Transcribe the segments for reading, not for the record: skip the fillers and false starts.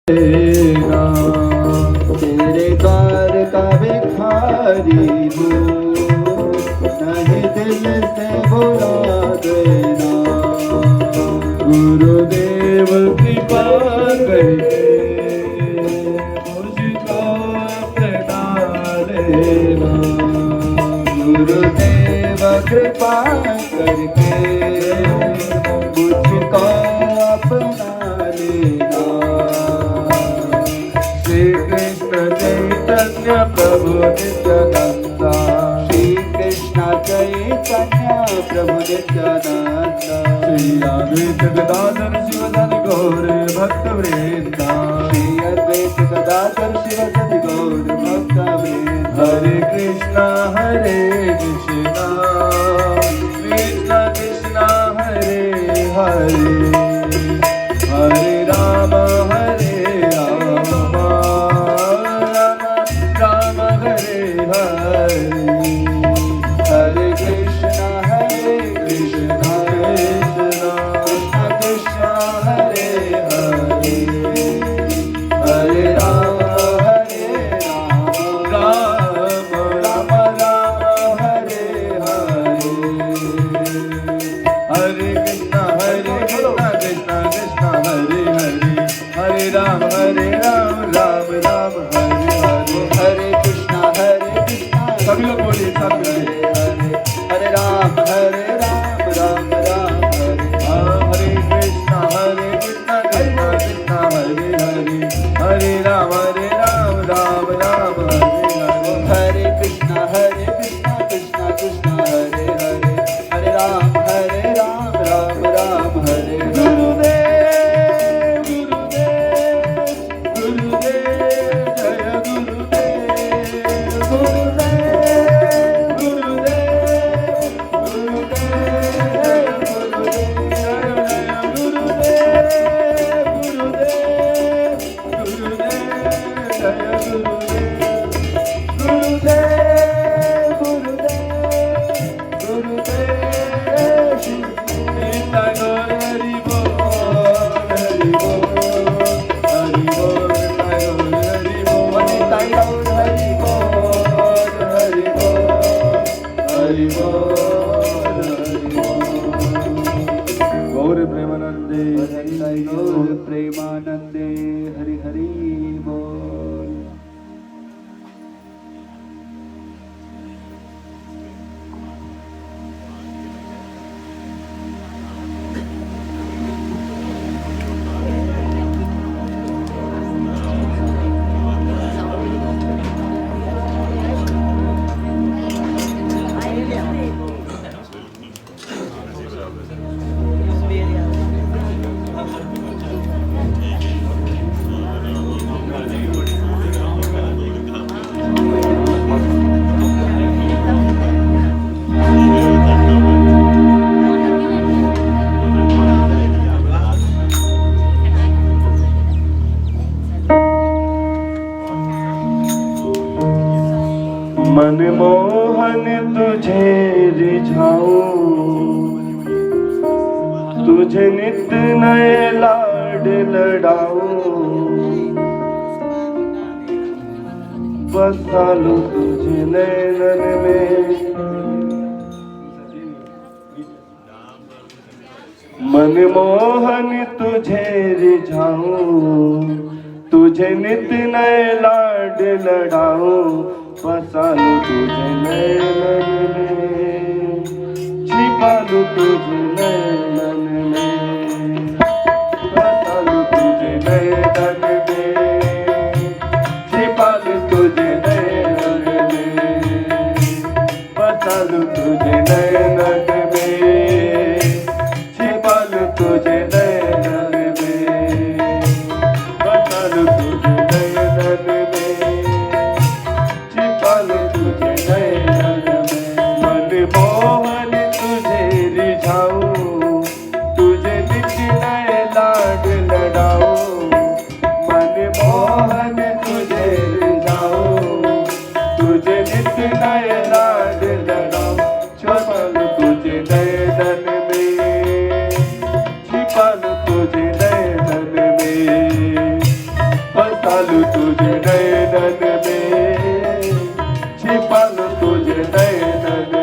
देना, तेरे द्वार का भिखारी हूँ, नहीं दिल से भुला देना। गुरुदेव कृपा करके मुझको अपना लेना। गुरुदेव कृपा करके मुझको अपना लेना। श्री कृष्ण चैतन्य प्रभु नित्यानंद, श्री कृष्ण चैतन्य प्रभु नित्यानंद, श्री अद्वैत गदाधर शिवधन गौर भक्त वृंदा, श्री अद्वैत गदाधर शिवधन गौर भक्त वृंदा। हरे कृष्णा कृष्णा कृष्णा हरे हरे, हरे राम हरे राम, राम हरे हरे। हरे कृष्णा कृष्णा कृष्णा हरे हरे, हरे राम राम, राम हरे हरे। हरे कृष्णा कृष्णा कृष्णा हरे हरे, हरे राम राम राम हरे हरे। हरे कृष्णा सभी लोग बोलिए साथ में, हरे हरे राम राम राम हरे हरे। कृष्णा कृष्णा कृष्णा हरे हरे, हरे राम राम राम हरे हरे। हरे कृष्णा कृष्णा कृष्णा हरे हरे, हरे राम राम राम हरे। गुरुदेव गुरुदेव गुरुदेव जय गुरुदेव, गुरुदेव गुरुदेव गुरुदेव गुरुदेव जय गुरुदेव, गुरुदेव गुरुदेव जय गुरुदेव, गुरुदेव गुरुदेव गुरुदेव। निताय गौर हरि बोल, हरि बोल, हरि बोल। निताय गौर हरि बोल, निताय गौर हरि बोल, हरि बोल, हरि बोल, हरि बोल। गौर प्रेमानंदे हरि गौर प्रेमानंदे हरि हरि बोल। मनमोहन तुझे रिझाऊं, तुझे नित नए लाड लड़ाऊं, बसा लूं तुझे नैनन में। मनमोहन तुझे रिझाऊं, तुझे नित नए लाड लड़ाऊं, बसा लूं तुझे नैनन में, छिपा लूं तुझे नैनन में, बसा लूं तुझे नैनन में, छिपा लूं तुझे नैनन में, बसा लूं तुझे नैनन में, छिपा लूं तुझे नैनन में, बसा लूं तुझे नैनन में, छिपा लूं तुझे नैनन में। मनमोहन तुझे रिझाऊं, तुझे नित नए लाड लड़ाऊं, लूं तुझे नैनन में, छिपा लूं तुझे नैनन में।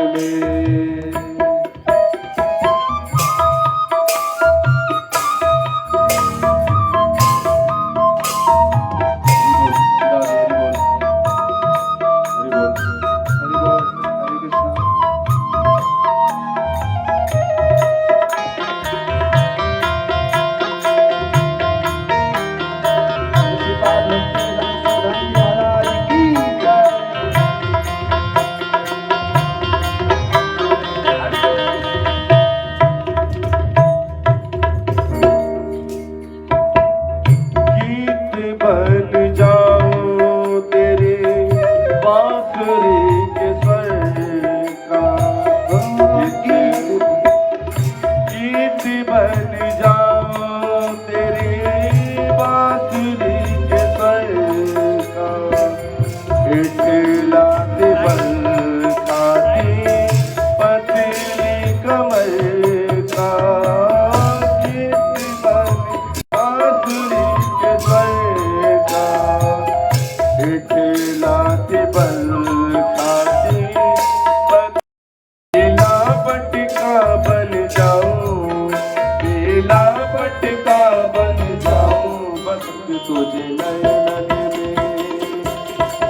तुझे नैनन में,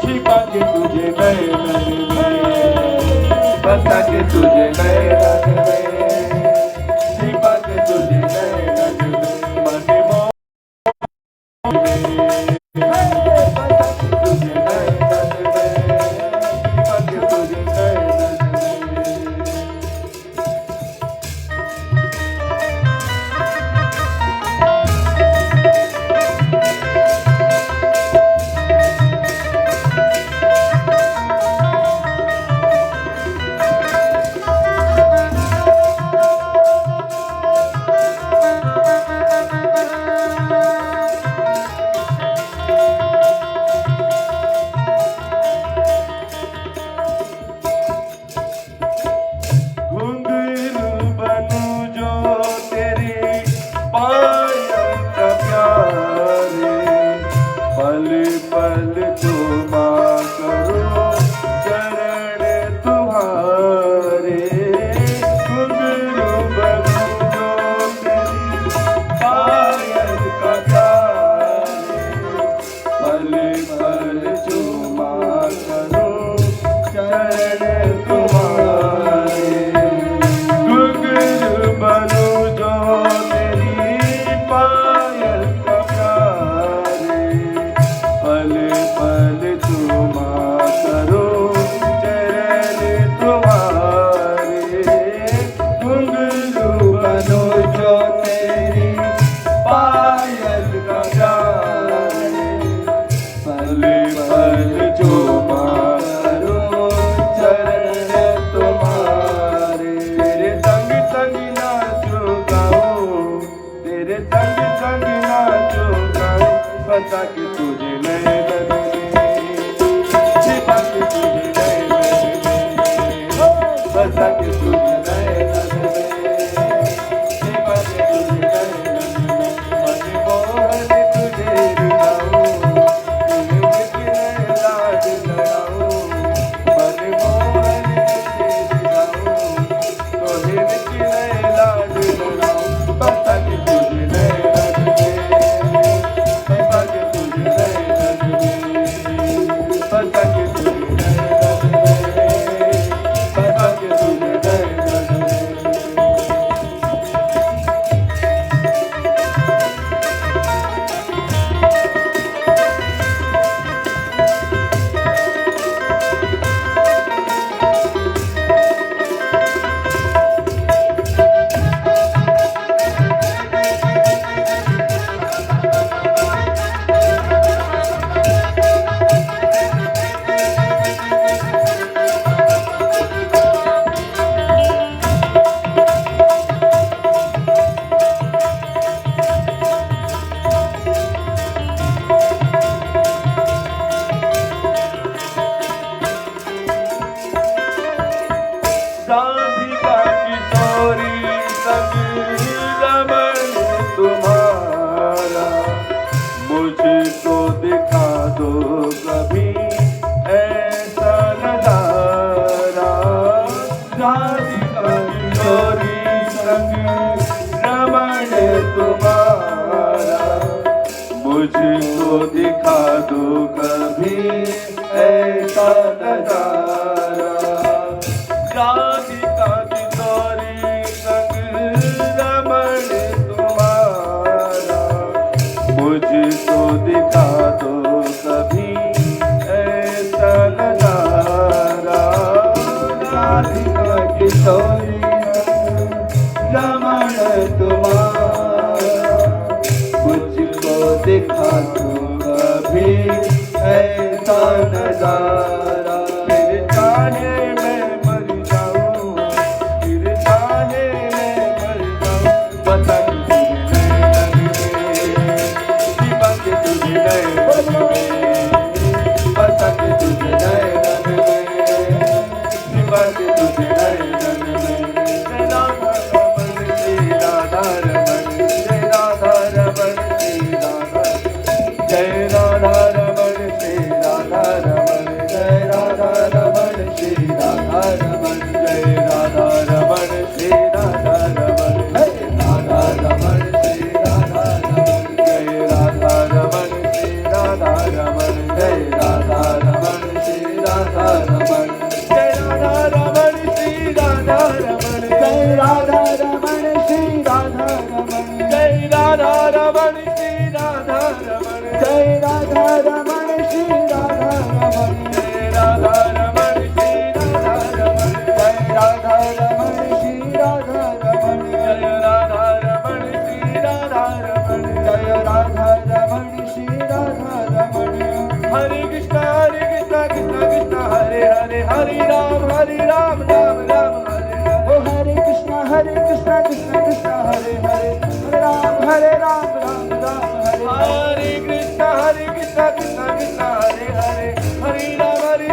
छिपा के तुझे नैनन में, बसा के तुझे नैनन में, छिपा के तुझे नैनन में, मन मोह में, बसा के तुझे नैनन में, छिपा के तुझे नैनन में। बसा के तुझे नैनन में, छिपा के तुझे नैनन में, बसा के तुझे नैनन में, छिपा के तुझे नैनन में, मन मोहन तुझे रुलाऊं, तुझे कितने लाड लगाऊं, मन मोहन तुझे रुलाऊं, तुझे कितने लाड लगाऊं, बसा के तुझे नैनन में, राधिका किशोरी संग रमण तुम्हारा मुझको दिखा दो कभी ऐसा नजारा, राधिका किशोरी संग रमण तुम्हारा, मुझको दिखा दो कभी ऐसा नजारा, राधिका किशोरी संग रमण तुम्हारा, मुझको दिखा दो कभी ऐसा नजारा, राधिका किशोरी रमण तुम्हारा, मुझको दिखा दो कभी ऐसा नजारा, फिर चाहे मैं मर जाऊं, फिर चाहे मैं मर जाऊं, बता तुझे नैनन में, दीपक तुझे नैनन में, बता तुझे नैनन में, दीपक तुझे नैनन में, राधा रमन श्री राधा रमन, जय राधा रमन श्री राधा रमन, जय राधा रमन श्री राधा रमन, जय राधा रमन श्री राधा रमन, जय राधा रमन श्री राधा रमन, जय राधा रमन श्री राधा रमन, जय राधा रमन श्री राधा रमन, जय राधा रमन श्री राधा रमन, जय राधा रमन श्री राधा रमन, जय राधा रमन श्री राधा रमन, जय राधा रमन श्री राधा रमन, जय राधा रमन श्री राधा रमन, जय राधा रमन श्री राधा रमन, जय राधा रमन श्री राधा रमन, जय राधा रमन श्री राधा रमन, हरे कृष्णा कृष्णा कृष्णा हरे हरे, हरे राम राम राम हरे राम, ओ हरे कृष्णा कृष्णा कृष्णा हरे हरे, हरे राम राम राम हरे, हरे कृष्णा कृष्णा कृष्णा हरे हरे, हरे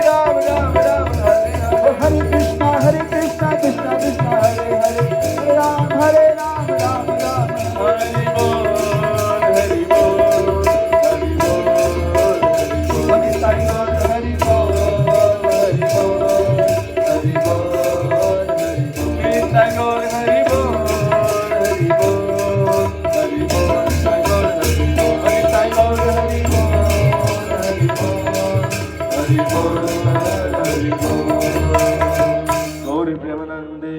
राम राम राम हरे हरे, ओ हरे कृष्णा कृष्णा कृष्णा हरे हरे, हरे राम राम राम हरि बोल हरि बोल हरि बोल हरि बोल, हरि साईं बोल हरि बोल हरि बोल हरि बोल हरि बोल, हरि साईं बोल हरि बोल हरि बोल हरि बोल, साईं बोल हरि बोल, हरि साईं बोल हरि बोल हरि बोल हरि बोल हरि बोल, गौरी प्रेमानंदे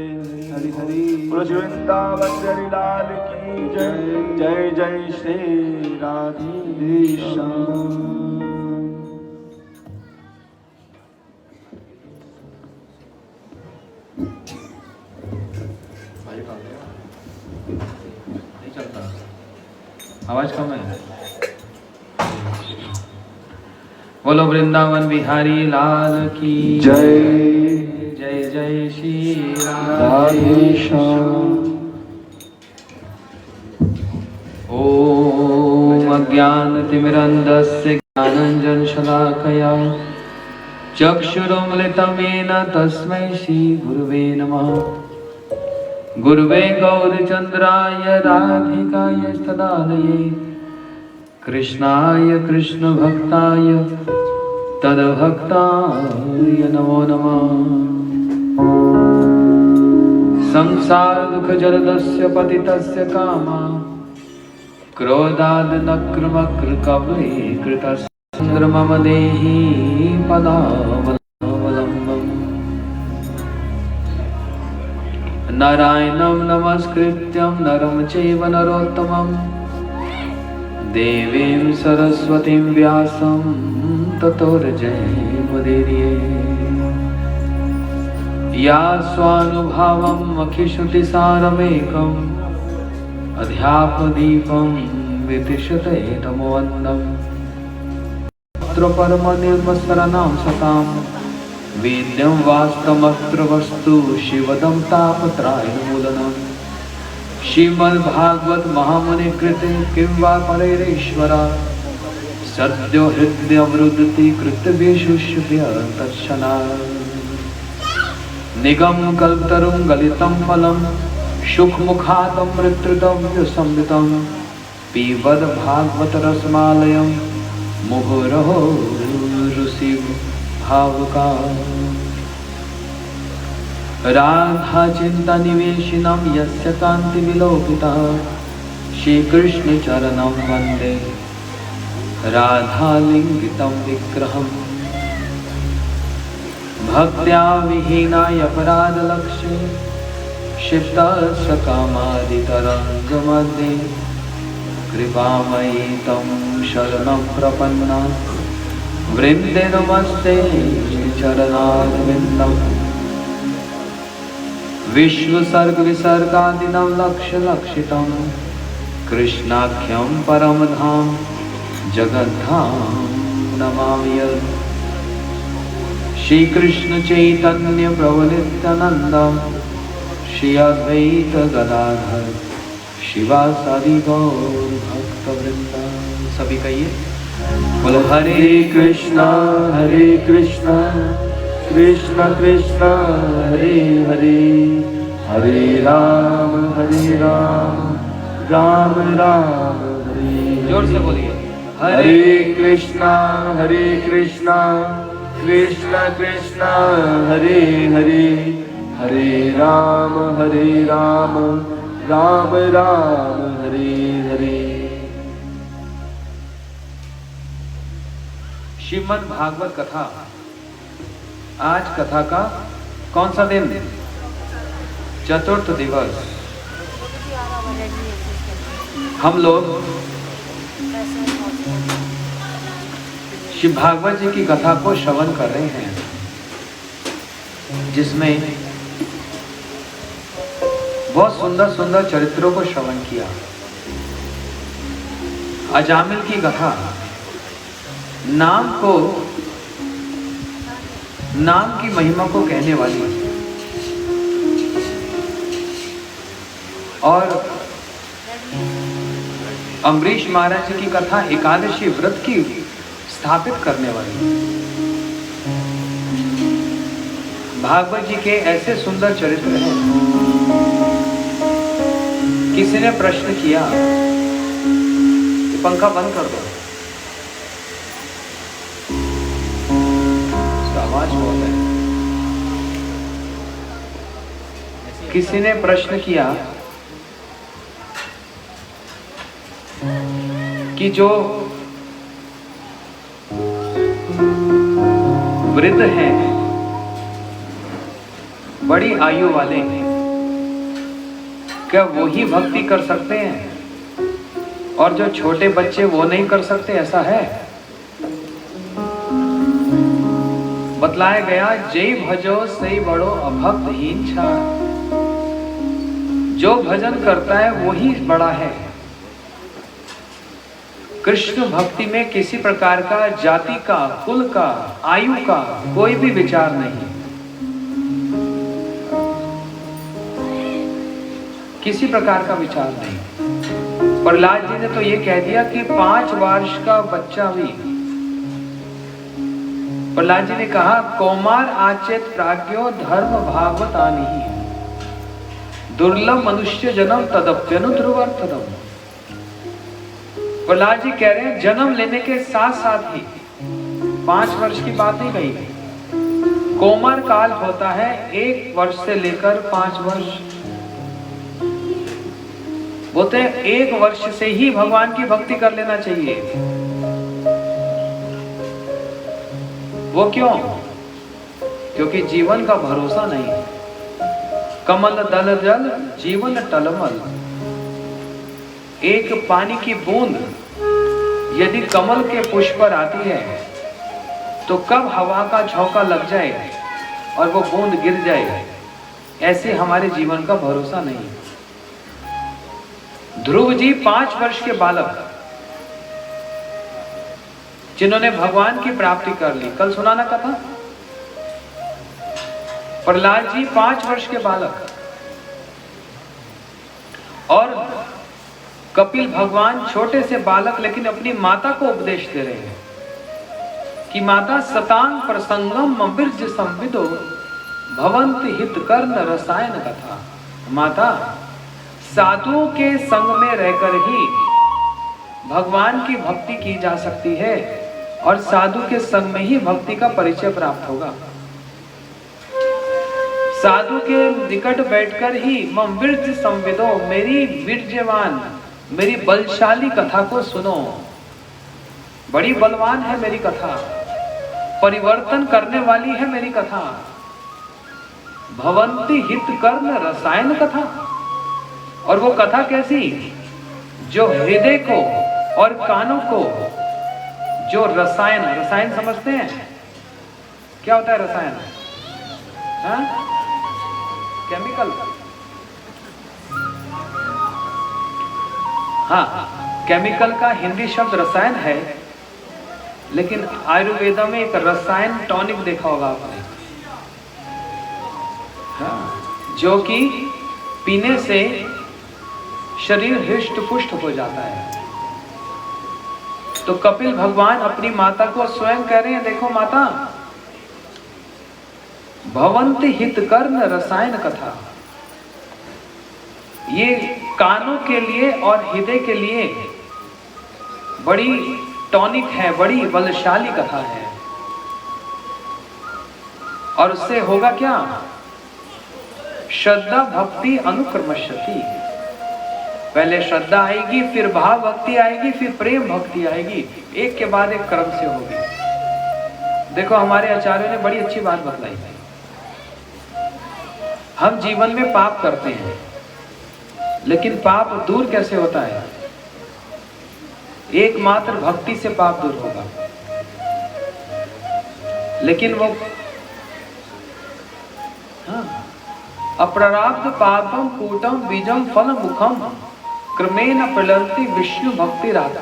हरि हरि बोल, वृंदावन हरि लाल की जय, जय जय श्री राधेश्याम। नहीं चलता, आवाज कम है। बोलो वृंदावन बिहारी लाल की जय, जय जय श्री राधेश्याम। ओम अज्ञानतिमिरन्धस्य ज्ञानाञ्जनशलाकया चक्षुरुन्मिलितं येन तस्मै श्रीगुरुवे नमः। गुरुवे गौरचन्द्राय राधिकाय तदालये कृष्णाय कृष्णभक्ताय तद्भक्ताय नमो नमः। संसारदुःखजलदस्य पतितस्य कामा क्रोधादनक्रमकृकवले कृतस्य चन्द्रमम देहि पदावलम्बम्। नारायणं नमस्कृत्यं नरं चैव नरोत्तमं देवीं सरस्वतीं व्यासं ततो जयमुदीरये। या स्वानुभावम् अखिश्रुतिसारमेकम् अध्यापदीपं विदिशते तमोवन्दम्। तत्र परमनिर्मत्सराणां सतां वेद्यं वास्तवमत्र वस्तु शिवदं तापत्रायणमूलनम्। श्रीमद्भागवत महामुनि कृते किं वा परैरेश्वरा सद्यो हृदयमरुदति कृतवेषुष्य तत्क्षणात्। निगम कल्पतरुं गलितं फलं सुखमुखातं मृत्युदं संवितं। पिबद भागवत रसमालयं मुहुरमुहुः। जन्मजन्मान्तरस्य कृतं वैष्णवं ततं हरिं भज। मुहुरहो रुषि भाव का। राधा चिंता निवेशिनम यस्य कांति विलोकिता, श्री कृष्ण चरणं वंदे राधा लिंगितं विग्रहम्। भक्त्या विहीनाय अपराध लक्ष्य क्षिप्तस्य कामादितरङ्गमध्ये, कृपामयी तं शरणं प्रपन्ना वृन्दे नमस्ते चरणारविन्दम्। विश्वसर्ग विसर्गादिनं लक्ष्य लक्षितं, कृष्णाख्यं परम धाम जगद्धाम नमामि यत्। श्री कृष्ण चैतन्य प्रभु नित्यानंद, श्री अद्वैत गदाधर शिवासादि गौर भक्तवृंदा। सभी कहिए बोलो हरे कृष्णा कृष्ण कृष्ण हरे हरे, हरे राम राम राम हरे। जोर से बोलिए हरे कृष्णा कृष्ण कृष्ण हरे हरे, हरे राम राम राम हरे हरे। श्रीमद् भागवत कथा। आज कथा का कौन सा दिन? चतुर्थ दिवस। हम लोग श्री भागवत जी की कथा को श्रवण कर रहे हैं, जिसमें बहुत सुंदर सुंदर चरित्रों को श्रवण किया। अजामिल की कथा नाम की महिमा को कहने वाली, और अम्बरीश महाराज जी की कथा एकादशी व्रत की स्थापित करने वाली। भागवत जी के ऐसे सुंदर चरित्र हैं। किसी ने प्रश्न किया, पंखा बंद कर दो, उसका आवाज बहुत है। किसी ने प्रश्न किया कि जो वृद्ध हैं, बड़ी आयु वाले हैं, क्या वो ही भक्ति कर सकते हैं और जो छोटे बच्चे वो नहीं कर सकते? ऐसा है? बतलाया गया, जय भजो सही बड़ो अभक्तहीन छा। जो भजन करता है वो ही बड़ा है। कृष्ण भक्ति में किसी प्रकार का जाति का, कुल का, आयु का कोई भी विचार नहीं। किसी प्रकार का विचार नहीं। प्रहलाद जी ने तो ये कह दिया कि 5 वर्ष का बच्चा भी, प्रहलाद जी ने कहा, कौमार आचेत प्राज्ञो धर्म भागवत आनी, दुर्लभ मनुष्य जन्म तदप्यनु ध्रुवर्थदम। प्रहलाद जी कह रहे हैं, जन्म लेने के साथ साथ ही 5 वर्ष की बात नहीं कही। कोमर काल होता है 1 वर्ष से लेकर 5 वर्ष। बोलते हैं 1 वर्ष से ही भगवान की भक्ति कर लेना चाहिए। वो क्यों? क्योंकि जीवन का भरोसा नहीं। कमल दल जल जीवन टलमल। एक पानी की बूंद यदि कमल के पुष्प पर आती है तो कब हवा का झोंका लग जाए और वो बूंद गिर जाए, ऐसे हमारे जीवन का भरोसा नहीं। ध्रुव जी 5 वर्ष के बालक, जिन्होंने भगवान की प्राप्ति कर ली। कल सुना ना कथा? प्रहलाद जी 5 वर्ष के बालक, और कपिल भगवान छोटे से बालक लेकिन अपनी माता को उपदेश दे रहे हैं कि माता सतांग प्रसंगम बिरज संविदो भवंत हित कर्ण रसायन कथा। माता, साधुओं के संग में रहकर ही भगवान की भक्ति की जा सकती है। और साधु के संग में ही भक्ति का परिचय प्राप्त होगा। साधु के निकट बैठकर ही मम वीर्य संविदो, मेरी वीर्यवान, मेरी बलशाली कथा को सुनो। बड़ी बलवान है मेरी कथा, परिवर्तन करने वाली है मेरी कथा। भवंती हित कर्ण रसायन कथा, और वो कथा कैसी, जो हृदय को और कानों को, जो रसायन, रसायन समझते हैं क्या होता है रसायन? हाँ? केमिकल। हाँ, केमिकल का हिंदी शब्द रसायन है, लेकिन आयुर्वेदा में एक रसायन टॉनिक देखा होगा आपने, हाँ, जो कि पीने से शरीर हृष्ट पुष्ट हो जाता है। तो कपिल भगवान अपनी माता को स्वयं कह रहे हैं, देखो माता, भवंत हित कर्ण रसायन कथा, ये कानों के लिए और हृदय के लिए बड़ी टॉनिक है, बड़ी बलशाली कथा है। और उससे होगा क्या? श्रद्धा भक्ति अनुक्रमशति। पहले श्रद्धा आएगी, फिर भाव भक्ति आएगी, फिर प्रेम भक्ति आएगी, एक के बाद एक क्रम से होगी। देखो हमारे आचार्यों ने बड़ी अच्छी बात बतलाई है। हम जीवन में पाप करते हैं, लेकिन पाप दूर कैसे होता है? एकमात्र भक्ति से पाप दूर होगा। लेकिन वो अप्रारब्ध पापम कूटम बीजम फल मुखम क्रमेण प्रलयति विष्णु भक्ति राधा।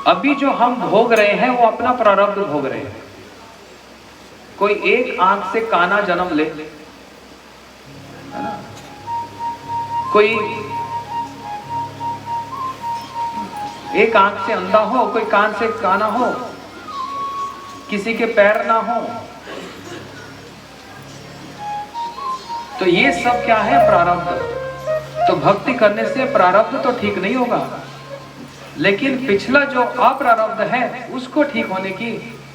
अभी जो हम भोग रहे हैं वो अपना प्रारब्ध भोग रहे हैं। कोई एक आंख से काना जन्म ले, है ना? कोई एक आंख से अंधा हो, कोई कान से काना हो, किसी के पैर ना हो, तो ये सब क्या है? प्रारब्ध। तो भक्ति करने से प्रारब्ध तो ठीक नहीं होगा, लेकिन पिछला जो अप्रारब्ध है उसको ठीक होने की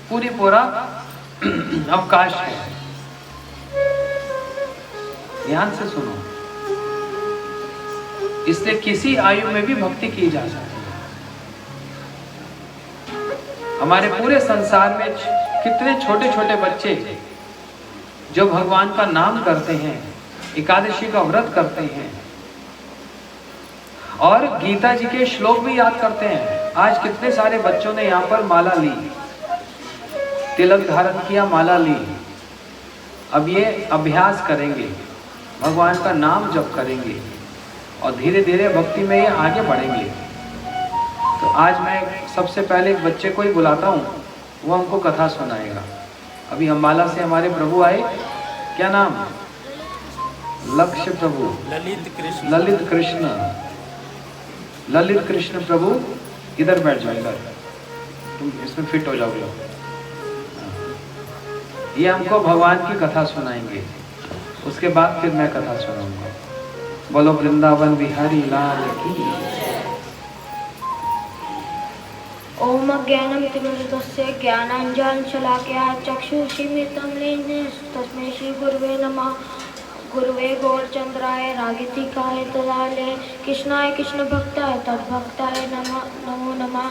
पूरा अवकाश है। ध्यान से सुनो, इसलिए किसी आयु में भी भक्ति की जा सकती है। हमारे पूरे संसार में कितने छोटे छोटे बच्चे जो भगवान का नाम करते हैं, एकादशी का व्रत करते हैं और गीता जी के श्लोक भी याद करते हैं। आज कितने सारे बच्चों ने यहाँ पर माला ली, तिलक धारण किया, माला ली। अब ये अभ्यास करेंगे, भगवान का नाम जप करेंगे और धीरे धीरे भक्ति में ये आगे बढ़ेंगे। तो आज मैं सबसे पहले एक बच्चे को ही बुलाता हूँ, वो हमको कथा सुनाएगा। अभी अम्बाला से हमारे प्रभु आए, क्या नाम? लक्ष्य प्रभु, ललित कृष्ण, ललित कृष्ण प्रभु। इधर बैठ जाओ, इधर, तुम इसमें फिट हो जाओगे। ये हमको भगवान की कथा सुनाएंगे, उसके बाद फिर मैं कथा सुनाऊंगा। बोलो वृंदावन बिहारी लाल की। ओम ज्ञानम तिमिरस्य ज्ञानांजन शलाकया चक्षुषीमितं लेन तस्मै श्री गुरुवे नमः। गुरुवे गौरचंद्राय रागितिकाय तदाले कृष्णाय कृष्ण भक्ताय तद्भक्ताय नमो नमः।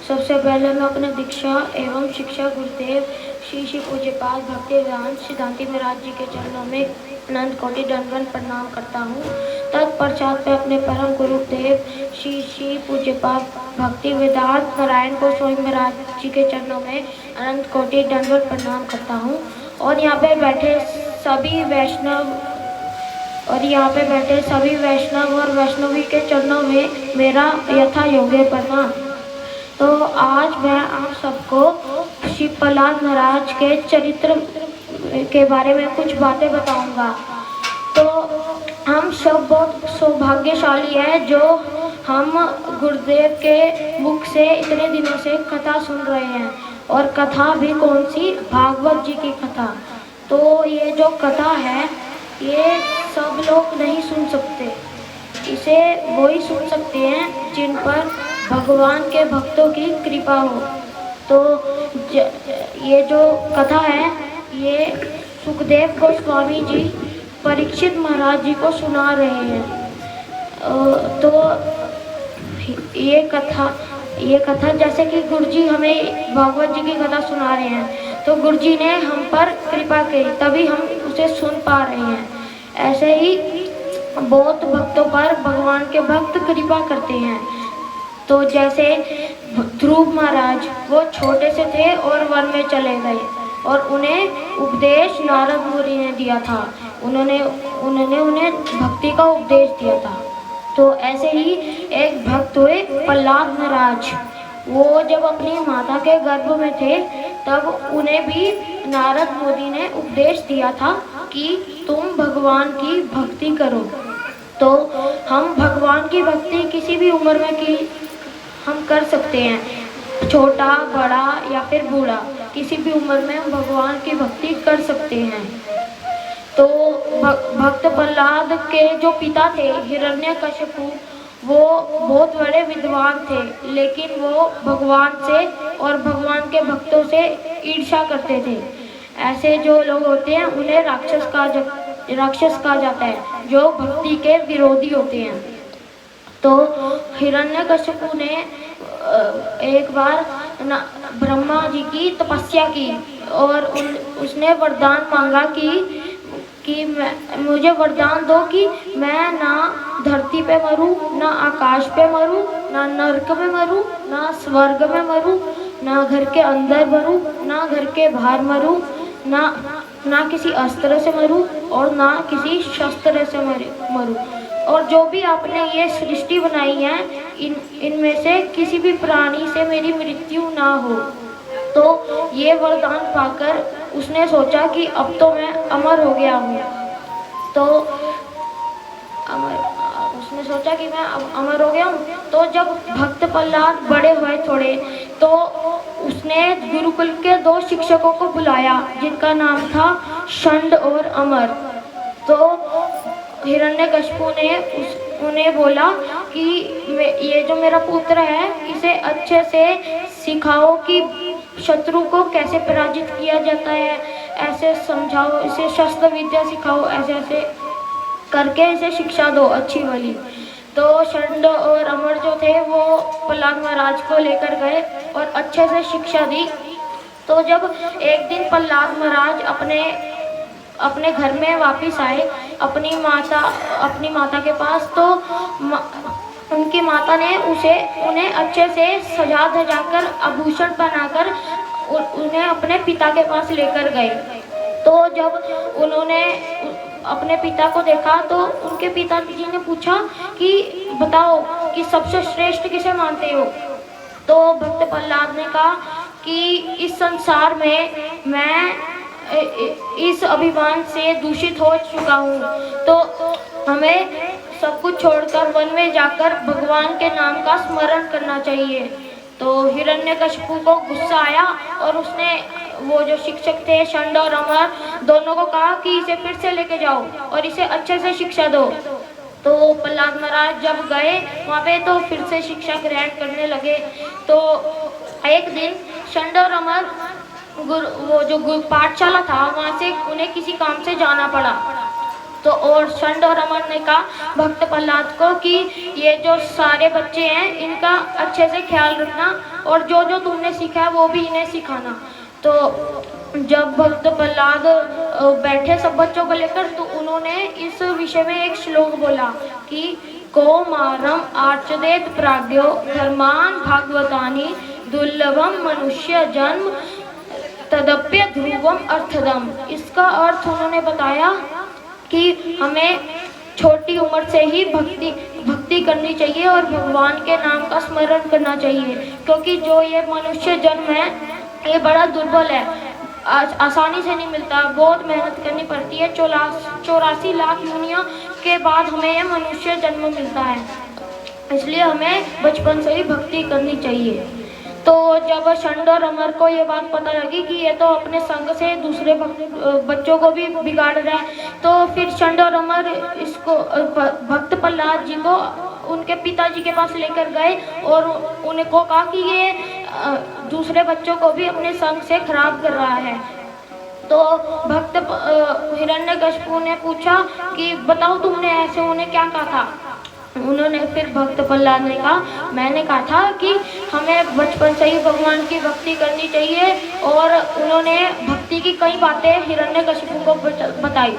सबसे पहले मैं अपने दीक्षा एवं शिक्षा गुरुदेव श्री श्री पूज्यपाद भक्तिवेदांत सिद्धांति महाराज जी के चरणों में अनंत कोटि दंडवत प्रणाम करता हूँ। तत्पश्चात मैं अपने परम गुरुदेव श्री श्री पूज्यपाद भक्तिवेदांत नारायण गोस्वामी महाराज जी के चरणों में अनंत कोटि दंडवत प्रणाम करता हूँ। और यहाँ पे बैठे सभी वैष्णव और वैष्णवी के चरणों में मेरा यथा योग्य प्रणाम। तो आज मैं आप सबको श्री प्रहलाद महाराज के चरित्र के बारे में कुछ बातें बताऊंगा। तो हम सब बहुत सौभाग्यशाली हैं जो हम गुरुदेव के मुख से इतने दिनों से कथा सुन रहे हैं, और कथा भी कौन सी? भागवत जी की कथा। तो ये जो कथा है ये सब लोग नहीं सुन सकते, इसे वही सुन सकते हैं जिन पर भगवान के भक्तों की कृपा हो। तो ये जो कथा है ये सुखदेव गोस्वामी जी परीक्षित महाराज जी को सुना रहे हैं। तो ये कथा जैसे कि गुरुजी हमें भागवत जी की कथा सुना रहे हैं, तो गुरुजी ने हम पर कृपा की तभी हम उसे सुन पा रहे हैं। ऐसे ही बहुत भक्तों पर भगवान के भक्त कृपा करते हैं। तो जैसे ध्रुव महाराज वो छोटे से थे और वन में चले गए और उन्हें उपदेश नारद मुनि ने दिया था। उन्होंने उन्हें भक्ति का उपदेश दिया था। तो ऐसे ही एक भक्त हुए प्रहलाद महाराज। वो जब अपनी माता के गर्भ में थे तब उन्हें भी नारद मुनि ने उपदेश दिया था कि तुम भगवान की भक्ति करो। तो हम भगवान की भक्ति किसी भी उम्र में हम कर सकते हैं, छोटा बड़ा या फिर बूढ़ा, किसी भी उम्र में हम भगवान की भक्ति कर सकते हैं। तो भक्त प्रहलाद के जो पिता थे हिरण्यकशिपु, वो बहुत बड़े विद्वान थे, लेकिन वो भगवान से और भगवान के भक्तों से ईर्ष्या करते थे। ऐसे जो लोग होते हैं उन्हें राक्षस कहा जाता है, जो भक्ति के विरोधी होते हैं। तो हिरण्यकशिपु ने एक बार ब्रह्मा जी की तपस्या की और उसने वरदान मांगा कि मुझे वरदान दो कि मैं ना धरती पे मरूं, ना आकाश पे मरूं, ना नरक में मरूं, ना स्वर्ग में मरूं, ना घर के अंदर मरूं, ना घर के बाहर मरूं, ना किसी अस्त्र से मरूं और ना किसी शस्त्र से मरूं। और जो भी आपने ये सृष्टि बनाई है इनमें से किसी भी प्राणी से मेरी मृत्यु ना हो। तो ये वरदान पाकर उसने सोचा कि अब तो मैं अमर हो गया हूँ। तो उसने सोचा कि मैं अब अमर हो गया हूँ। तो जब भक्त प्रहलाद बड़े हुए थोड़े, तो उसने गुरुकुल के 2 शिक्षकों को बुलाया जिनका नाम था षंड और अमर। तो हिरण्यकशिपु ने उन्हें बोला कि ये जो मेरा पुत्र है इसे अच्छे से सिखाओ कि शत्रु को कैसे पराजित किया जाता है, ऐसे समझाओ, इसे शस्त्र विद्या सिखाओ, ऐसे ऐसे करके इसे शिक्षा दो अच्छी वाली। तो षंड और अमर जो थे वो प्रहलाद महाराज को लेकर गए और अच्छे से शिक्षा दी। तो जब एक दिन प्रहलाद महाराज अपने घर में वापस आए अपनी माता के पास, तो उनकी माता ने उन्हें अच्छे से सजा धजाकर आभूषण पहनाकर उन्हें अपने पिता के पास लेकर गए। तो जब उन्होंने अपने पिता को देखा तो उनके पिताजी ने पूछा कि बताओ कि सबसे श्रेष्ठ किसे मानते हो। तो भक्त प्रहलाद ने कहा कि इस संसार में मैं इस अभिमान से दूषित हो चुका हूँ, तो हमें सब कुछ छोड़कर वन में जाकर भगवान के नाम का स्मरण करना चाहिए। तो हिरण्यकशिपु को गुस्सा आया और उसने वो जो शिक्षक थे षंड और अमर दोनों को कहा कि इसे फिर से लेके जाओ और इसे अच्छे से शिक्षा दो। तो प्रहलाद महाराज जब गए वहाँ पे तो फिर से शिक्षा ग्रहण करने लगे। तो एक दिन षंड और अमर वो जो पाठशाला था वहाँ से उन्हें किसी काम से जाना पड़ा। तो और षंड और अमर ने कहा भक्त प्रहलाद को कि ये जो सारे बच्चे हैं इनका अच्छे से ख्याल रखना और जो जो तुमने सीखा है वो भी इन्हें सिखाना। तो जब भक्त प्रहलाद बैठे सब बच्चों को लेकर, तो उन्होंने इस विषय में एक श्लोक बोला कि कौमारम आर्चदेत प्राज्ञो धर्मान भागवतानि दुर्लभम मनुष्य जन्म तदप्य ध्रुवम अर्थदम। इसका अर्थ उन्होंने बताया कि हमें छोटी उम्र से ही भक्ति करनी चाहिए और भगवान के नाम का स्मरण करना चाहिए, क्योंकि जो ये मनुष्य जन्म है ये बड़ा दुर्बल है, आसानी से नहीं मिलता, बहुत मेहनत करनी पड़ती है। 84 लाख योनियों के बाद हमें ये मनुष्य जन्म मिलता है, इसलिए हमें बचपन से ही भक्ति करनी चाहिए। तो जब षंड और अमर को ये बात पता लगी कि ये तो अपने संग से दूसरे बच्चों को भी बिगाड़ रहा है, तो फिर षंड और अमर इसको भक्त प्रहलाद जी को उनके पिताजी के पास लेकर गए और उनको कहा कि ये दूसरे बच्चों को भी अपने संग से खराब कर रहा है। तो भक्त हिरण्यकशिपु ने पूछा कि बताओ तुमने ऐसे उन्हें क्या कहा था। उन्होंने फिर भक्त प्रहलाद ने कहा, मैंने कहा था कि हमें बचपन से ही भगवान की भक्ति करनी चाहिए। और उन्होंने भक्ति की कई बातें हिरण्यकशिपु को बताई।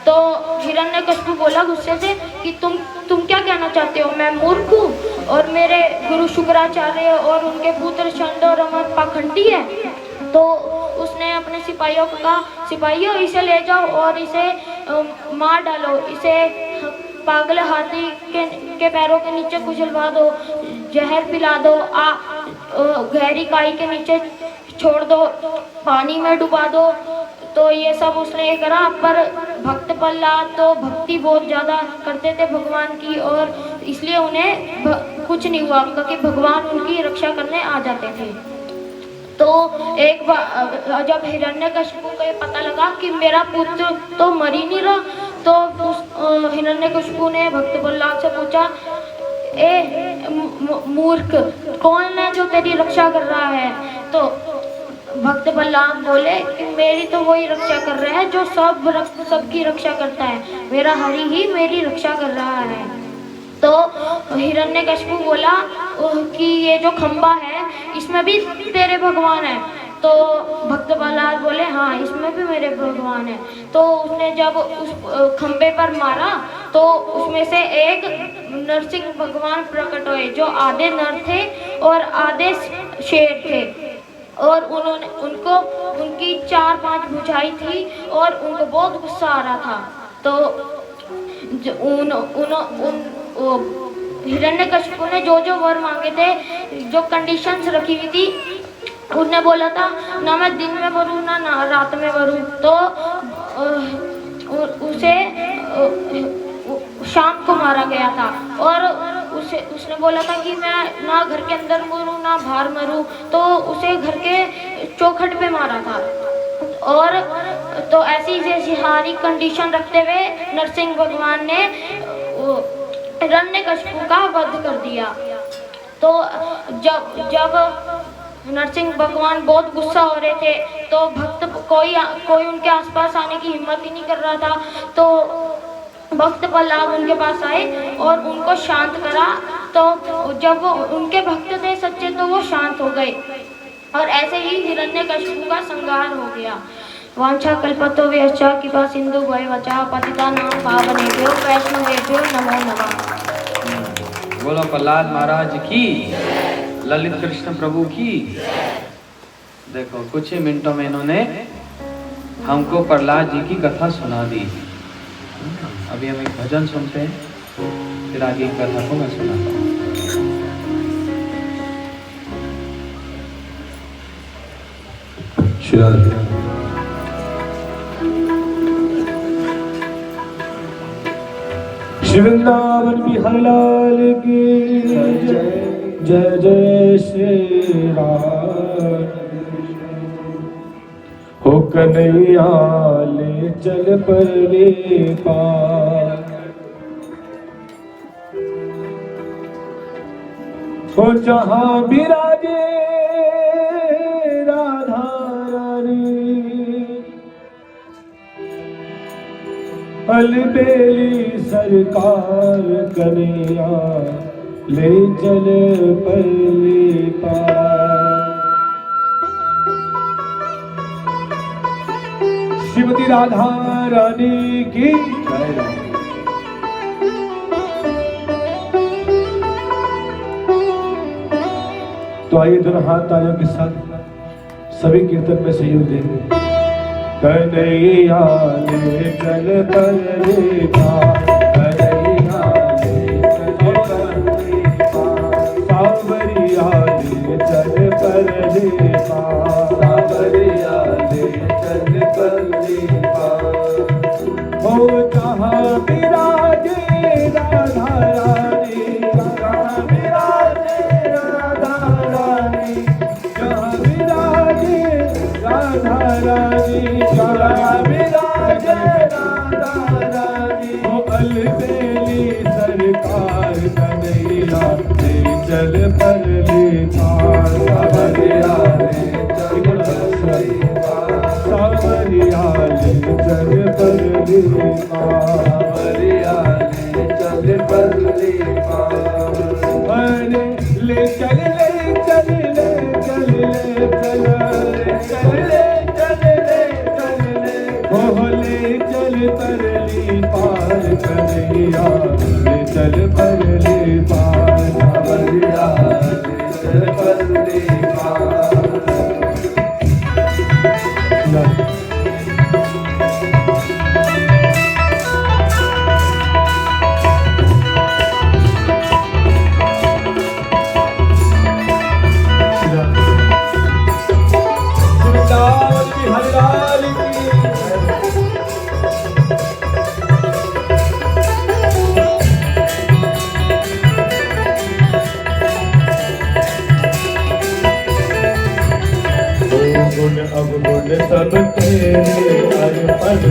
तो हिरण्यकशिपु बोला गुस्से से कि तुम क्या कहना चाहते हो, मैं मूर्ख हूँ और मेरे गुरु शुक्राचार्य और उनके पुत्र शंड और अमर पाखंडी है। तो उसने अपने सिपाहियों को कहा, सिपाहियों इसे ले जाओ और इसे मार डालो, इसे पागल हाथी के पैरों के नीचे कुचलवा दो, जहर पिला दो, गहरी खाई के नीचे छोड़ दो, पानी में डुबा दो। तो ये सब उसने करा। पर भक्त प्रहलाद तो भक्ति बहुत ज़्यादा करते थे भगवान की, और इसलिए उन्हें कुछ नहीं हुआ क्योंकि भगवान उनकी रक्षा करने आ जाते थे। तो एक बार जब हिरण्यकशिपु को ये पता लगा कि मेरा पुत्र तो मर ही नहीं रहा, तो उस हिरण्यकशिपु ने भक्त प्रहलाद से पूछा, ए मूर्ख, कौन है जो तेरी रक्षा कर रहा है। तो भक्त प्रहलाद बोले कि मेरी तो वही रक्षा कर रहा है जो सबकी रक्षा करता है, मेरा हरि ही मेरी रक्षा कर रहा है। तो हिरण्यकशिपु बोला कि ये जो खंबा है इसमें भी तेरे भगवान है। तो भक्त प्रहलाद बोले, हाँ इसमें भी मेरे भगवान है। तो उसने जब उस खंबे पर मारा तो उसमें से एक नरसिंह भगवान प्रकट हुए, जो आधे नर थे और आधे शेर थे। और उनको उनकी 4-5 भुजाएं थी और उनको बहुत गुस्सा आ रहा था। तो हिरण्यकशिपु ने जो वर मांगे थे, जो कंडीशंस रखी हुई थी, उन्होंने बोला था ना मैं दिन में मरूं ना रात में मरूं। तो उसे शाम को मारा गया था। और उसने बोला था कि मैं ना घर के अंदर मरूं ना बाहर मरूं। तो उसे घर के चौखट पे मारा था। और तो ऐसी सारी कंडीशन रखते हुए नरसिंह भगवान ने हिरण्यकशिपु का वध कर दिया। तो जब नरसिंह भगवान बहुत गुस्सा हो रहे थे तो भक्त कोई उनके आसपास आने की हिम्मत ही नहीं कर रहा था। तो भक्त प्रहलाद उनके पास आए और उनको शांत करा। तो जब वो उनके भक्त थे सच्चे तो वो शांत हो गए। और ऐसे ही हिरण्यकशिपु का संहार हो गया। वांछा कल्पतो व्यश्चा कृपा सिंधु भयवचा पतितानां पावनेभ्यो वैष्णवेभ्यो नमो नमः। बोलो प्रहलाद महाराज की, ललित कृष्ण प्रभु की। देखो कुछ ही मिनटों में इन्होंने हमको प्रहलाद जी की कथा सुना दी। अभी हम एक भजन सुनते हैं, फिर आगे की कथा को मैं सुनाता हूँ। श्री वृंदावन बिहारी लाल की जय जय श्री राम। हो कन्हैया ले चल परले पार, हो जहाँ विराजे राधा रानी, अलबेली सरकार कन्हैया ले चल परले पार। श्रीमती राधा रानी की जय। तो आइए दोनों हाथ तालियों के साथ सभी कीर्तन में सहयोग देंगे। कन्हैया ले चल परले पार, कन्हैया ले चल परले पार, सावरिया ले चल परले पार, सावरिया ले चल परले पार। हो जहाँ विराजे राधा रानी, जहाँ विराजे राधा रानी, जहाँ विराजे राधा रानी, जहाँ विराजे राधा रानी। हो अलबेली सरकार कन्हैया चल परली पार सावरिया ले चल परली पार सावरिया ले चल परली पार सावरिया ले चल परली पार अरे ले चल ले चल ले चल ले चल चल ले चल ले चल ले ओ ले चल परली पार कन्हैया ले चल परली पार सावरिया ले चल परली पार अवगुण सब तेरे अर्पण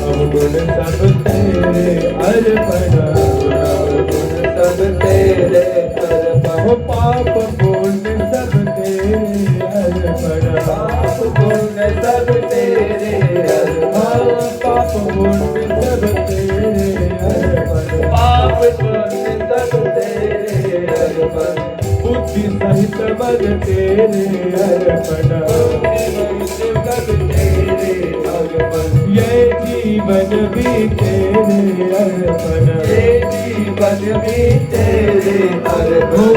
अवगुण सब तेरे अर्पण सब तेरे अर्पण पाप पुण्य सब तेरे अर्पण पाप पुण्य सब तेरे अर्पण पाप पुण्य सब तेरे अर्पण पाप पुण्य सब तेरे अर्पण बुद्धि सहित बल तेरे अर्पण सब तेरे अर्पण ये जीवन भी तेरे अर्पण ये जीवन भी तेरे अर्पण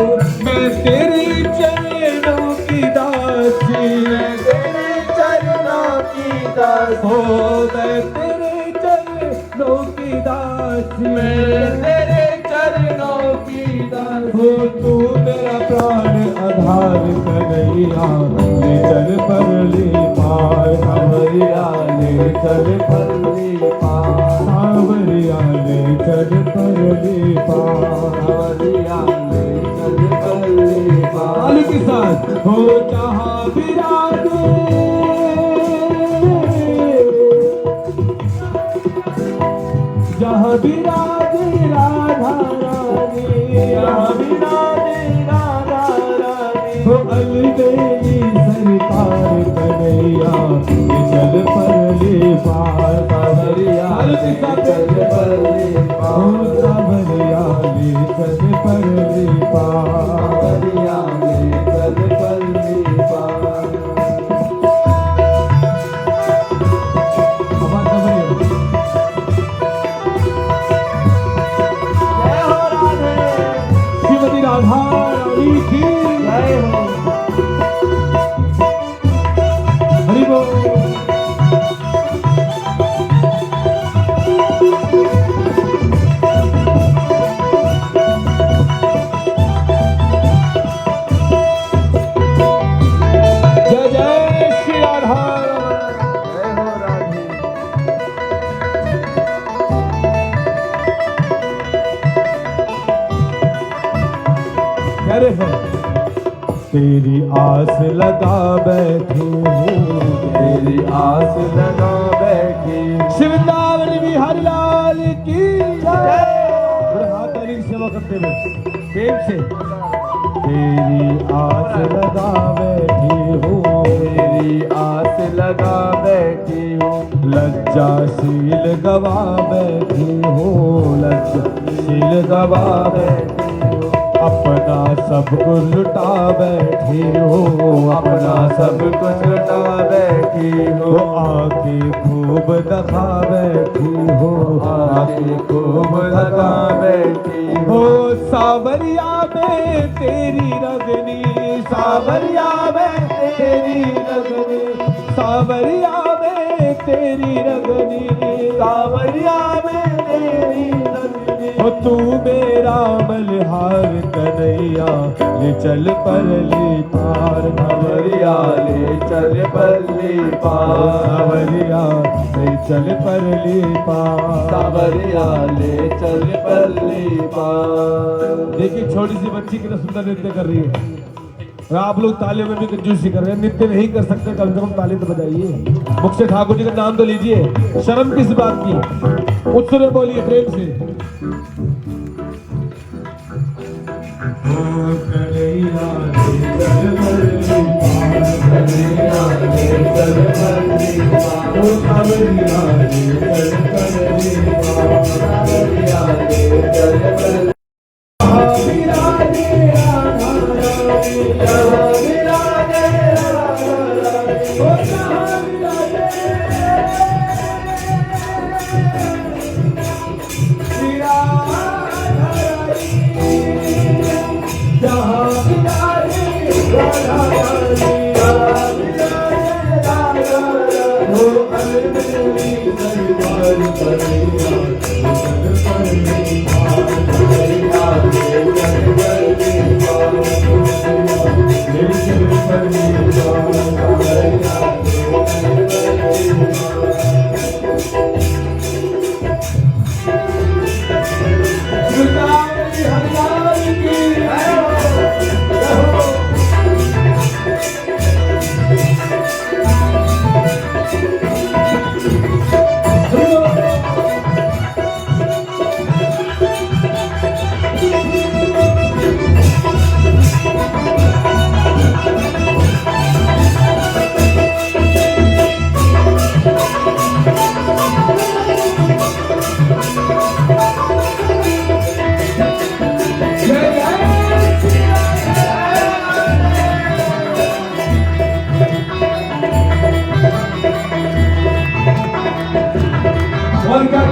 मैं तेरे चरणों की दासी मैं तेरे चरणों की दासी हो मैं तेरे चरणों की दासी मैं तेरे चरणों की दासी हो तू मेरा प्राण आधार कन्हैया ले चल परली पार सावरिया ले चल परली पार सावरिया ले चल परली पार सावरिया ले चल परली पार के साथ हो जहाँ विराजे जहाँ विराजे राधा रानी जहाँ विराजे राधा रानी हो अलबेली सरकार कन्हैया ले चल परली पार सावरिया ले चल परली पार सावरिया ले चल परली पार सावरिया ले चल परली पार राधा रानी की जय हो हरि बोल जय जय श्री राधा जय हो राधे है तेरी आस लगा बैठी हूँ तेरी आस लगा बैठी शिवदावन बिहारी लाल की जय हाथ ताली की सेवा करते हुए प्रेम से तेरी आस लगा बैठी हूँ तेरी आस लगा बैठी हूँ लज्जाशील गवा बैठी हूँ लज्जाशील गवा बैठी अपना सब कुछ लुटा बैठी हो अपना सब कुछ लुटा बैठी हो आके खूब दिखा बैठी हो आके खूब दिखा बैठी हो सावरिया में तेरी रगनी सावरिया में तेरी रगनी सावरिया में तेरी रगनी सावरिया में तेरी रगनी हो तू मेरा मल्हार कन्हैया ले चल परली पार सावरिया ले चल परली पार सावरिया ले चल परली पार सावरिया ले चल परली पार। देखिए छोटी सी बच्ची कितना सुंदर नृत्य कर रही है। और आप लोग तालियों में भी कंजूसी कर रहे हैं, नित्य नहीं कर सकते, कम से कम ताली तो बजाइए, मुख से ठाकुर जी का नाम तो लीजिए, शर्म किस बात की, उच्च में बोलिए प्रेम से।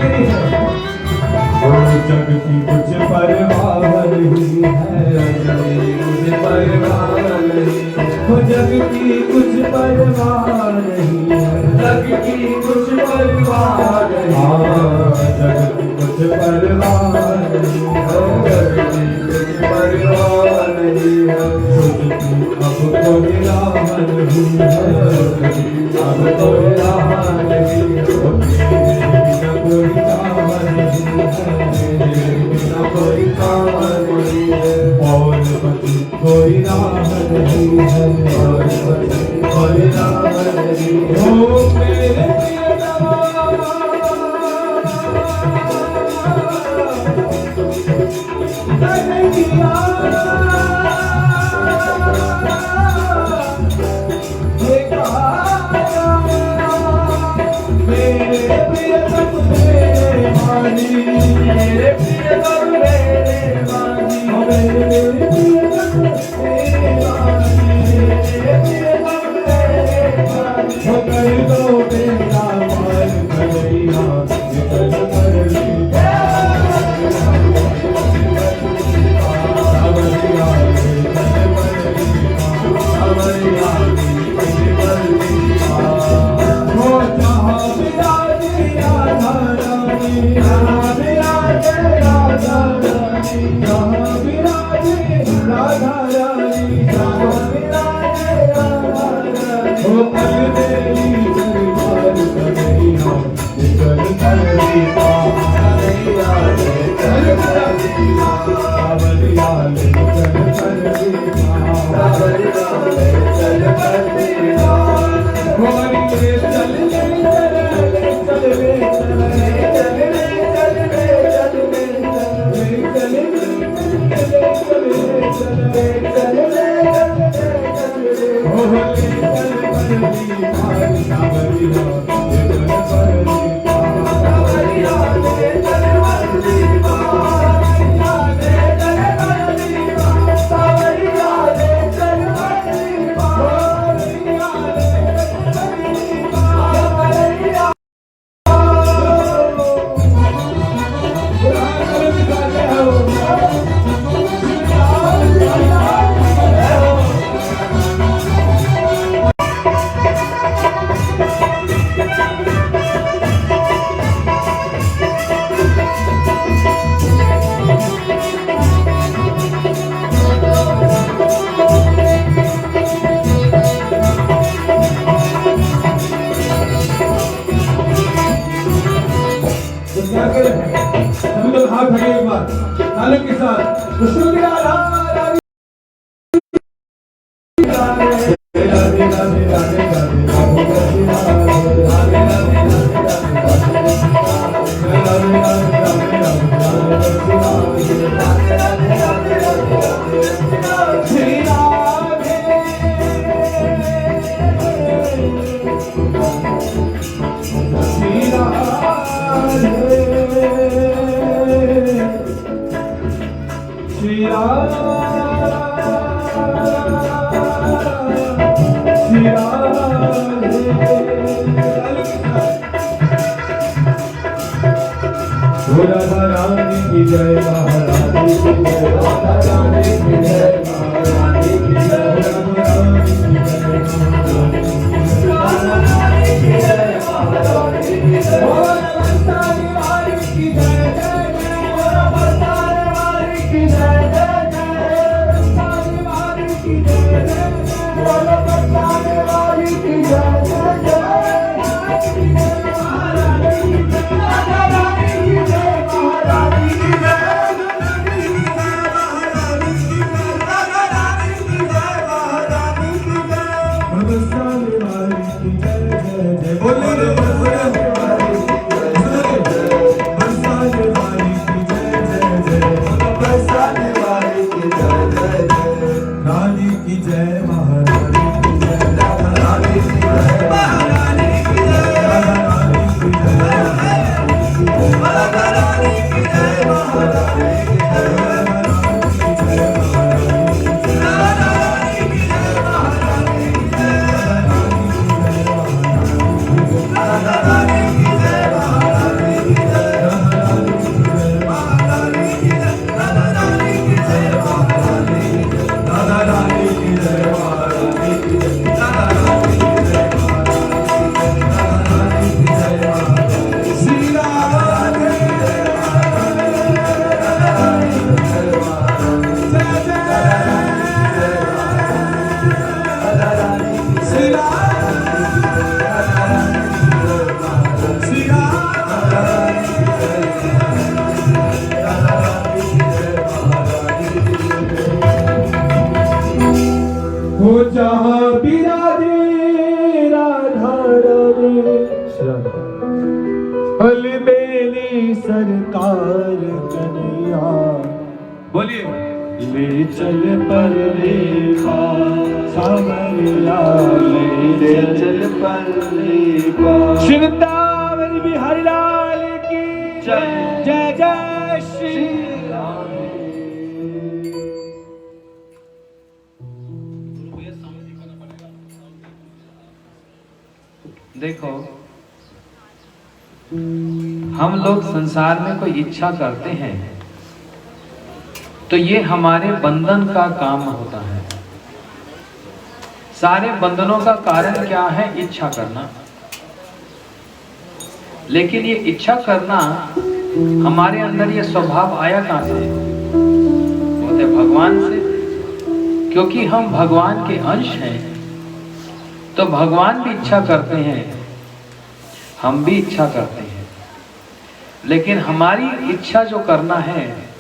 जग की कुछ परवाह नहीं है, जग की कुछ परवाह नहीं है, जग की कुछ परवाह नहीं है, जग की कुछ परवाह नहीं है, अब कोई राह नहीं है, अब कोई राह नहीं है, बिना कोई काम नहीं है, बिना कोई काम नहीं है, और कोई राह नहीं है, कोई राह नहीं है, ओ मेरे राधा रानी की जय, महारानी की जय, राधा रानी की जय, महारानी की जय, राधा रानी की जय, महारानी की जय, महारानी की जय, बरसाने वाली की जय, जय जय, बरसाने वाली की जय, जय जय, बरसाने वाली की जय, जय जय, बरसाने वाली की जय, जय जय, जहाँ बिराजे राधा रानी अलबेली सरकार कन्हैया, बोलिए ले चल पर देखा सावरिया, ले चल पर देखा। वृंदावन बिहारी लाल की जय, जय जय श्री राम। देखो, हम लोग संसार में कोई इच्छा करते हैं तो ये हमारे बंधन का काम होता है। सारे बंधनों का कारण क्या है? इच्छा करना। लेकिन ये इच्छा करना हमारे अंदर ये स्वभाव आया कहां से? बोलते भगवान से, क्योंकि हम भगवान के अंश हैं। तो भगवान भी इच्छा करते हैं, हम भी इच्छा करते हैं, लेकिन हमारी इच्छा जो करना है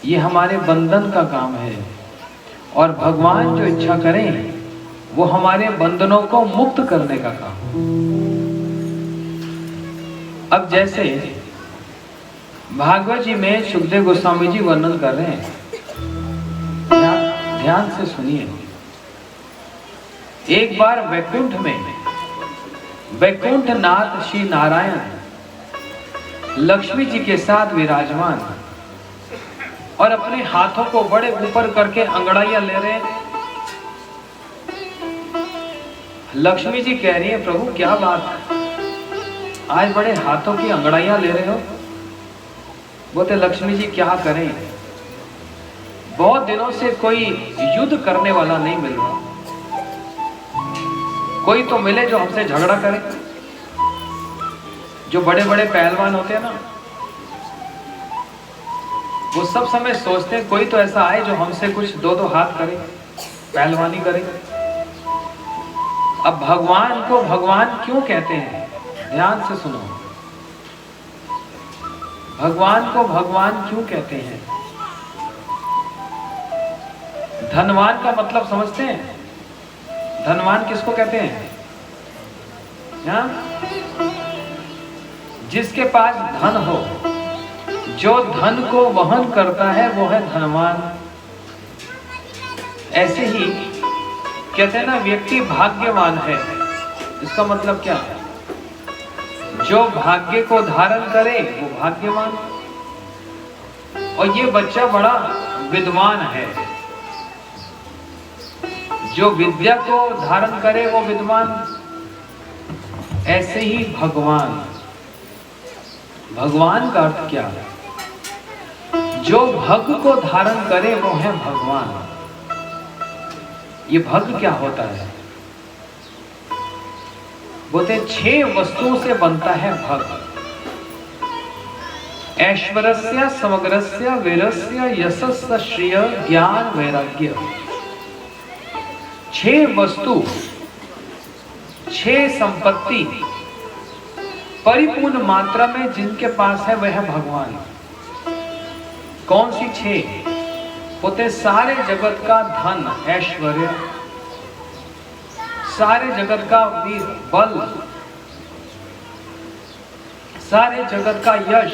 ये हमारे बंधन का काम है, और भगवान जो इच्छा करें वो हमारे बंधनों को मुक्त करने का काम। अब जैसे भागवत जी में सुखदेव गोस्वामी जी वर्णन कर रहे हैं, ध्यान से सुनिए। एक बार वैकुंठ में वैकुंठ नाथ श्री नारायण लक्ष्मी जी के साथ विराजमान और अपने हाथों को बड़े ऊपर करके अंगड़ाइयां ले रहे हैं। लक्ष्मी जी कह रही है, प्रभु क्या बात है, आज बड़े हाथों की अंगड़ाइयां ले रहे हो? बोलते लक्ष्मी जी क्या करें, बहुत दिनों से कोई युद्ध करने वाला नहीं मिल रहा, कोई तो मिले जो हमसे झगड़ा करे। जो बड़े बड़े पहलवान होते हैं ना, वो सब समय सोचते हैं कोई तो ऐसा आए जो हमसे कुछ दो दो हाथ करे, पहलवानी करे। अब भगवान को भगवान क्यों कहते हैं? ध्यान से सुनो, भगवान को भगवान क्यों कहते हैं? धनवान का मतलब समझते हैं? धनवान किसको कहते हैं? हाँ? जिसके पास धन हो, जो धन को वहन करता है वो है धनवान। ऐसे ही कहते हैं ना, व्यक्ति भाग्यवान है। इसका मतलब क्या है? जो भाग्य को धारण करे वो भाग्यवान। और ये बच्चा बड़ा विद्वान है। जो विद्या को धारण करे वो विद्वान। ऐसे ही भगवान, भगवान का अर्थ क्या है? जो भग को धारण करे वो है भगवान। ये भग क्या होता है? बोलते 6 वस्तुओं से बनता है भग। ऐश्वर्यस्य, समग्रस्य, वीरस्य, यशस्य, श्रेय, ज्ञान, वैराग्य। 6 वस्तु, 6 संपत्ति परिपूर्ण मात्रा में जिनके पास है वह है भगवान। कौन सी 6? होते सारे जगत का धन, ऐश्वर्य, सारे जगत का वीर, बल, सारे जगत का यश,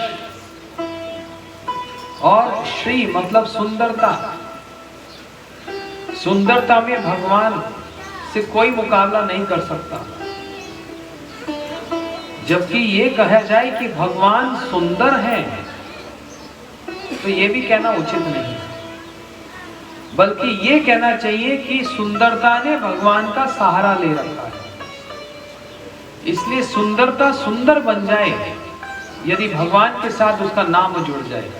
और श्री मतलब सुंदरता। सुंदरता में भगवान से कोई मुकाबला नहीं कर सकता। जबकि ये कहा जाए कि भगवान सुंदर हैं, तो ये भी कहना उचित नहीं, बल्कि ये कहना चाहिए कि सुंदरता ने भगवान का सहारा ले रखा है। इसलिए सुंदरता सुंदर बन जाए यदि भगवान के साथ उसका नाम जुड़ जाए।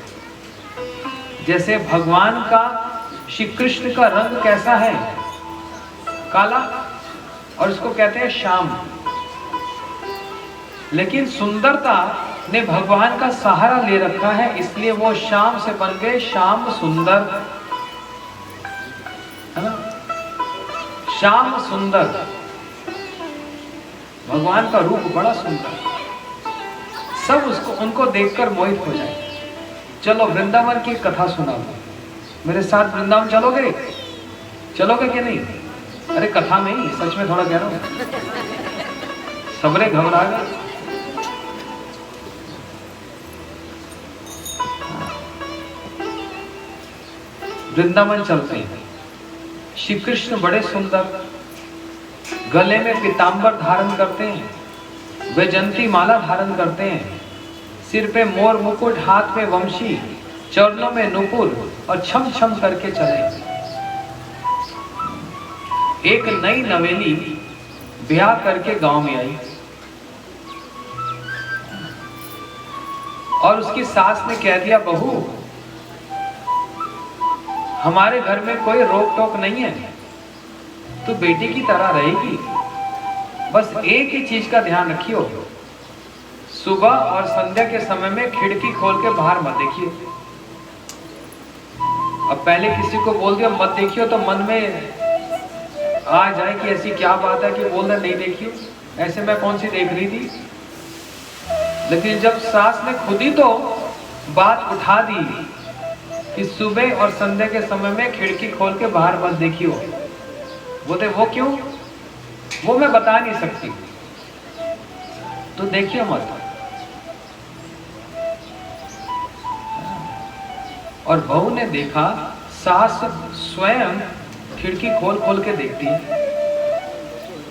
जैसे भगवान का, श्री कृष्ण का रंग कैसा है? काला, और इसको कहते हैं श्याम। लेकिन सुंदरता ने भगवान का सहारा ले रखा है, इसलिए वो श्याम से बन गए श्याम सुंदर, है ना? श्याम सुंदर। भगवान का रूप बड़ा सुंदर, सब उनको देखकर मोहित हो जाए। चलो वृंदावन की कथा सुना दो, मेरे साथ वृंदावन चलोगे? चलोगे कि नहीं? अरे कथा में ही, सच में थोड़ा कह रहा हूं, सबरे घबरा गए। वृंदावन चलते हैं। श्री कृष्ण बड़े सुंदर, गले में पीतांबर धारण करते हैं, वैजंती माला धारण करते हैं, सिर पे मोर मुकुट, हाथ में वंशी, चरणों में नुपुर, और छम छम करके चले। एक नई नवेली ब्याह करके गांव में आई और उसकी सास ने कह दिया, बहू हमारे घर में कोई रोक टोक नहीं है, तू बेटी की तरह रहेगी, बस एक ही चीज का ध्यान रखियो, सुबह और संध्या के समय में खिड़की खोल के बाहर मत देखिए। अब पहले किसी को बोल दिया मत देखियो तो मन में आ जाए कि ऐसी क्या बात है कि बोल रहे नहीं देखियो, ऐसे मैं कौन सी देख रही थी। लेकिन जब सास ने खुद ही तो बात उठा दी कि सुबह और संध्या के समय में खिड़की खोल के बाहर मत देखियो, बोलते वो क्यों? वो मैं बता नहीं सकती, तो देखियो मत। और बहू ने देखा सास स्वयं खिड़की खोल खोल के देखती है,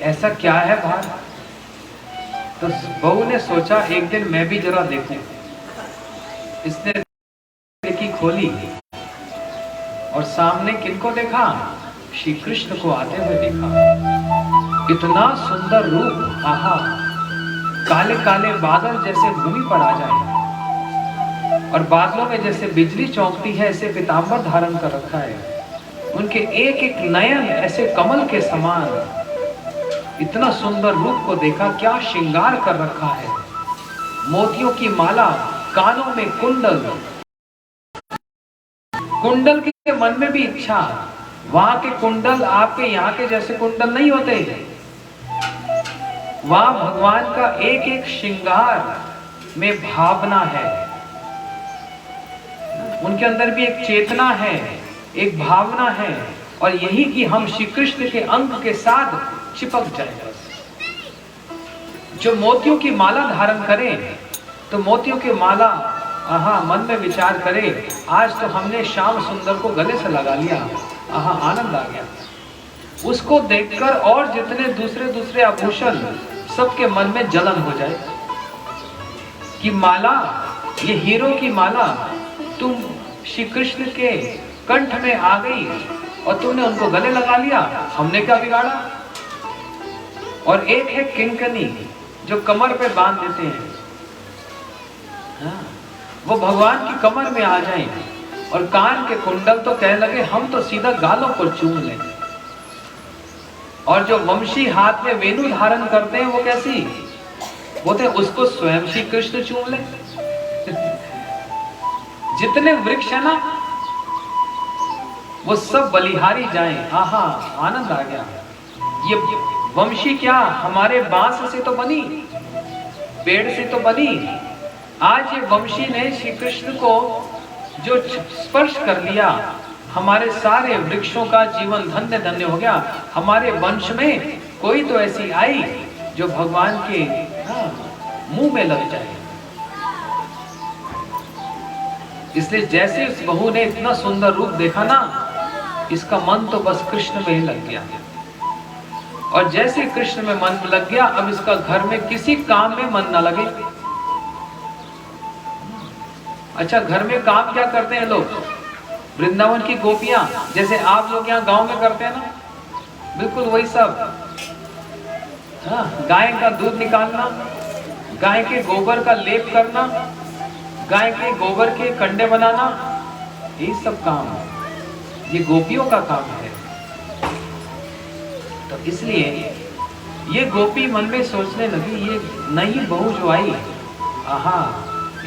ऐसा क्या है बाहर। तो बहू ने सोचा एक दिन मैं भी जरा देखूं। इसने खिड़की खोली और सामने किनको देखा? श्री कृष्ण को आते हुए देखा। इतना सुंदर रूप, आहा, काले काले बादल जैसे भूमि पर आ जाए और बादलों में जैसे बिजली चमकती है, ऐसे पीतांबर धारण कर रखा है। उनके एक एक नयन ऐसे कमल के समान। इतना सुंदर रूप को देखा, क्या श्रृंगार कर रखा है, मोतियों की माला, कानों में कुंडल। कुंडल के मन में भी इच्छा, वहां के कुंडल आपके यहाँ के जैसे कुंडल नहीं होते। वहां भगवान का एक एक श्रृंगार में भावना है, उनके अंदर भी एक चेतना है, एक भावना है, और यही कि हम श्री कृष्ण के अंग के साथ चिपक जाए। बस जो मोतियों की माला धारण करें तो मोतियों की माला मन में विचार करे, आज तो हमने श्याम सुंदर को गले से लगा लिया, आनंद आ गया। उसको देखकर और जितने दूसरे आभूषण सबके मन में जलन हो जाए कि माला, ये हीरो की माला तुम श्री कृष्ण के कंठ में आ गई और तुमने उनको गले लगा लिया, हमने क्या बिगाड़ा। और एक है किंकनी जो कमर पे बांध देते हैं, वो भगवान की कमर में आ जाएं, और कान के कुंडल तो कहने लगे हम तो सीधा गालों को चूम लें। और जो वंशी हाथ में वेणु धारण करते हैं वो कैसी बोलते हैं, उसको स्वयं श्री कृष्ण चूम ले। जितने वृक्ष है ना वो सब बलिहारी जाएं, आनंद आ गया। ये वंशी क्या हमारे बांस से तो बनी, पेड़ से तो बनी। आज ये वंशी ने श्री कृष्ण को जो स्पर्श कर लिया, हमारे सारे वृक्षों का जीवन धन्य धन्य हो गया। हमारे वंश में कोई तो ऐसी आई जो भगवान के मुंह में लग जाए। इसलिए जैसे उस बहू ने इतना सुंदर रूप देखा ना, इसका मन तो बस कृष्ण में ही लग गया। और जैसे कृष्ण में मन लग गया, अब इसका घर में किसी काम में मन ना लगे। अच्छा, घर में काम क्या करते हैं लोग? वृंदावन की गोपियां, जैसे आप लोग यहाँ गांव में करते हैं ना, बिल्कुल वही सब। गाय का दूध निकालना, गाय के गोबर का लेप करना, गाय के गोबर के कंडे बनाना, ये सब काम ये गोपियों का काम है। तो इसलिए ये गोपी मन में सोचने लगी, ये नई बहू जो आई,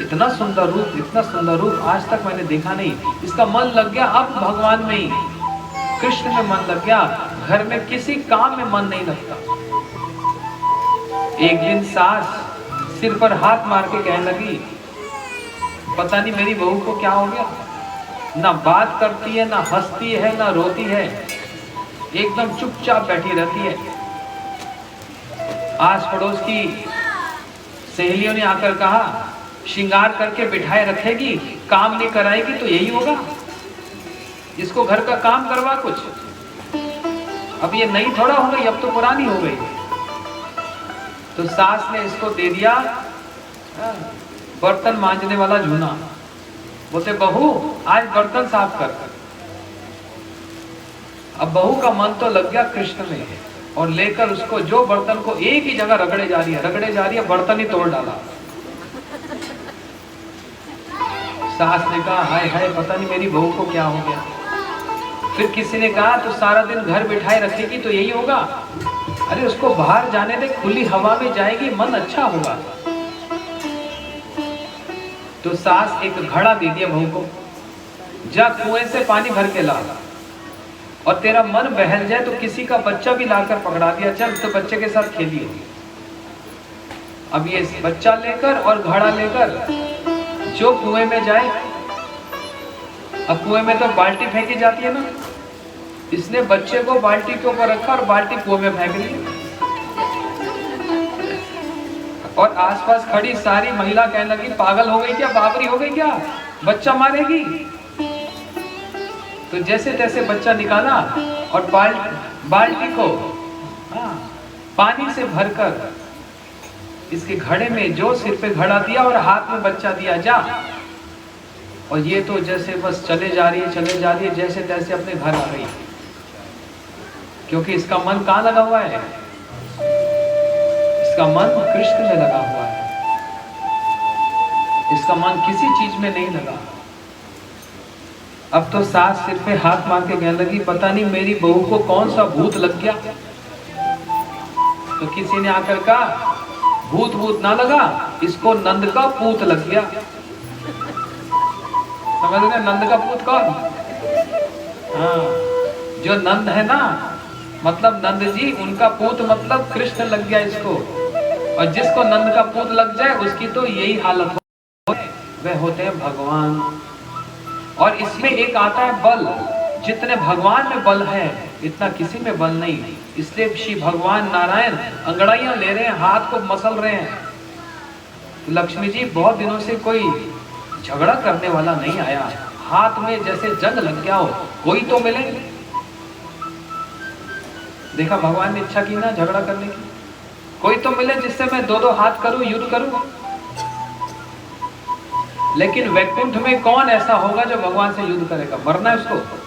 इतना सुंदर रूप, इतना सुंदर रूप आज तक मैंने देखा नहीं। इसका मन लग गया अब भगवान में ही, कृष्ण में मन लग गया, घर में किसी काम में मन नहीं लगता। एक दिन सास सिर पर हाथ मार के कहने लगी, पता नहीं मेरी बहू को क्या हो गया, ना बात करती है, ना हंसती है, ना रोती है, एकदम चुपचाप बैठी रहती है। आस पड़ोस की सहेलियों ने आकर कहा, श्रृंगार करके बिठाए रखेगी, काम नहीं कराएगी तो यही होगा, इसको घर का काम करवा कुछ। अब ये नई थोड़ा हो गई, अब तो पुरानी हो गई। तो सास ने इसको दे दिया बर्तन मांजने वाला जूना। बोलते बहू आज बर्तन साफ कर। अब बहू का मन तो लग गया कृष्ण में, और लेकर उसको जो बर्तन को एक ही जगह रगड़े जा रही है, बर्तन ही तोड़ डाला। सास ने कहा हाय हाय, पता नहीं मेरी बहू को क्या हो गया। फिर किसी ने कहा तो सारा दिन घर बिठाए रखेगी तो यही होगा। अरे उसको बाहर जाने दे, खुली हवा में जाएगी, मन अच्छा होगा। तो सास एक घड़ा दे दिया बहू को, जा कुएं से पानी भर के ला, और तेरा मन बहल जाए तो किसी का बच्चा भी लाकर पकड़ा दिया, चल तो बच्चे के साथ खेलिए। अब ये बच्चा लेकर और घड़ा लेकर जो कुएं में जाए, अब कुएं में तो बाल्टी फेंकी जाती है ना, इसने बच्चे को बाल्टी के ऊपर रखा और बाल्टी कुएं में फेंक दी। और आसपास खड़ी सारी महिला कहने लगी, पागल हो गई क्या, बाबरी हो गई क्या, बच्चा मारेगी। तो जैसे तैसे बच्चा निकाला और बाल्टी को पानी से भरकर इसके घड़े में जो सिर पे घड़ा दिया और हाथ में बच्चा दिया, जा। और ये तो जैसे बस चले जा रही है, जैसे तैसे अपने घर आ गई, क्योंकि इसका मन कहाँ लगा हुआ है, इसका मन कृष्ण में लगा हुआ है, इसका मन किसी चीज में नहीं लगा। अब तो सास सिर पे हाथ मार के कहने लगी, पता नहीं मेरी बहू को कौन सा भूत लग गया। तो किसी ने आकर कहा, भूत ना लगा, इसको नंद का पूत लग गया। समझ रहे, नंद का पूत कौन? जो नंद है ना, मतलब नंद जी, उनका पूत मतलब कृष्ण लग गया इसको। और जिसको नंद का पूत लग जाए उसकी तो यही हालत हो, वह होते हैं भगवान। और इसमें एक आता है बल, जितने भगवान में बल है इतना किसी में बल नहीं। इसलिए श्री भगवान नारायण अंगड़ाइयां ले रहे हैं, हाथ को मसल रहे हैं। तो लक्ष्मी जी बहुत दिनों से कोई झगड़ा करने वाला नहीं आया, हाथ में जैसे जंग लग गया हो, कोई तो मिले। देखा भगवान ने इच्छा की ना झगड़ा करने की, कोई तो मिले जिससे मैं दो दो हाथ करूं, युद्ध करूं। लेकिन वैकुंठ में कौन ऐसा होगा जो भगवान से युद्ध करेगा? मरना है उसको।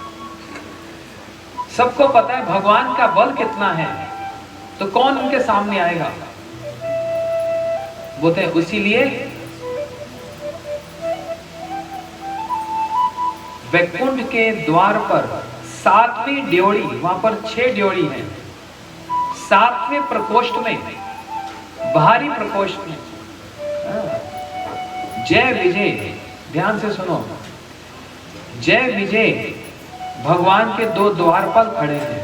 सबको पता है भगवान का बल कितना है, तो कौन उनके सामने आएगा? बोलते हैं इसीलिए वैकुंठ के द्वार पर 7वीं ड्योढ़ी, वहां पर 6 ड्योढ़ी हैं, 7वें प्रकोष्ठ में, बाहरी प्रकोष्ठ में जय विजय, ध्यान से सुनो, जय विजय भगवान के 2 द्वारपाल खड़े हैं,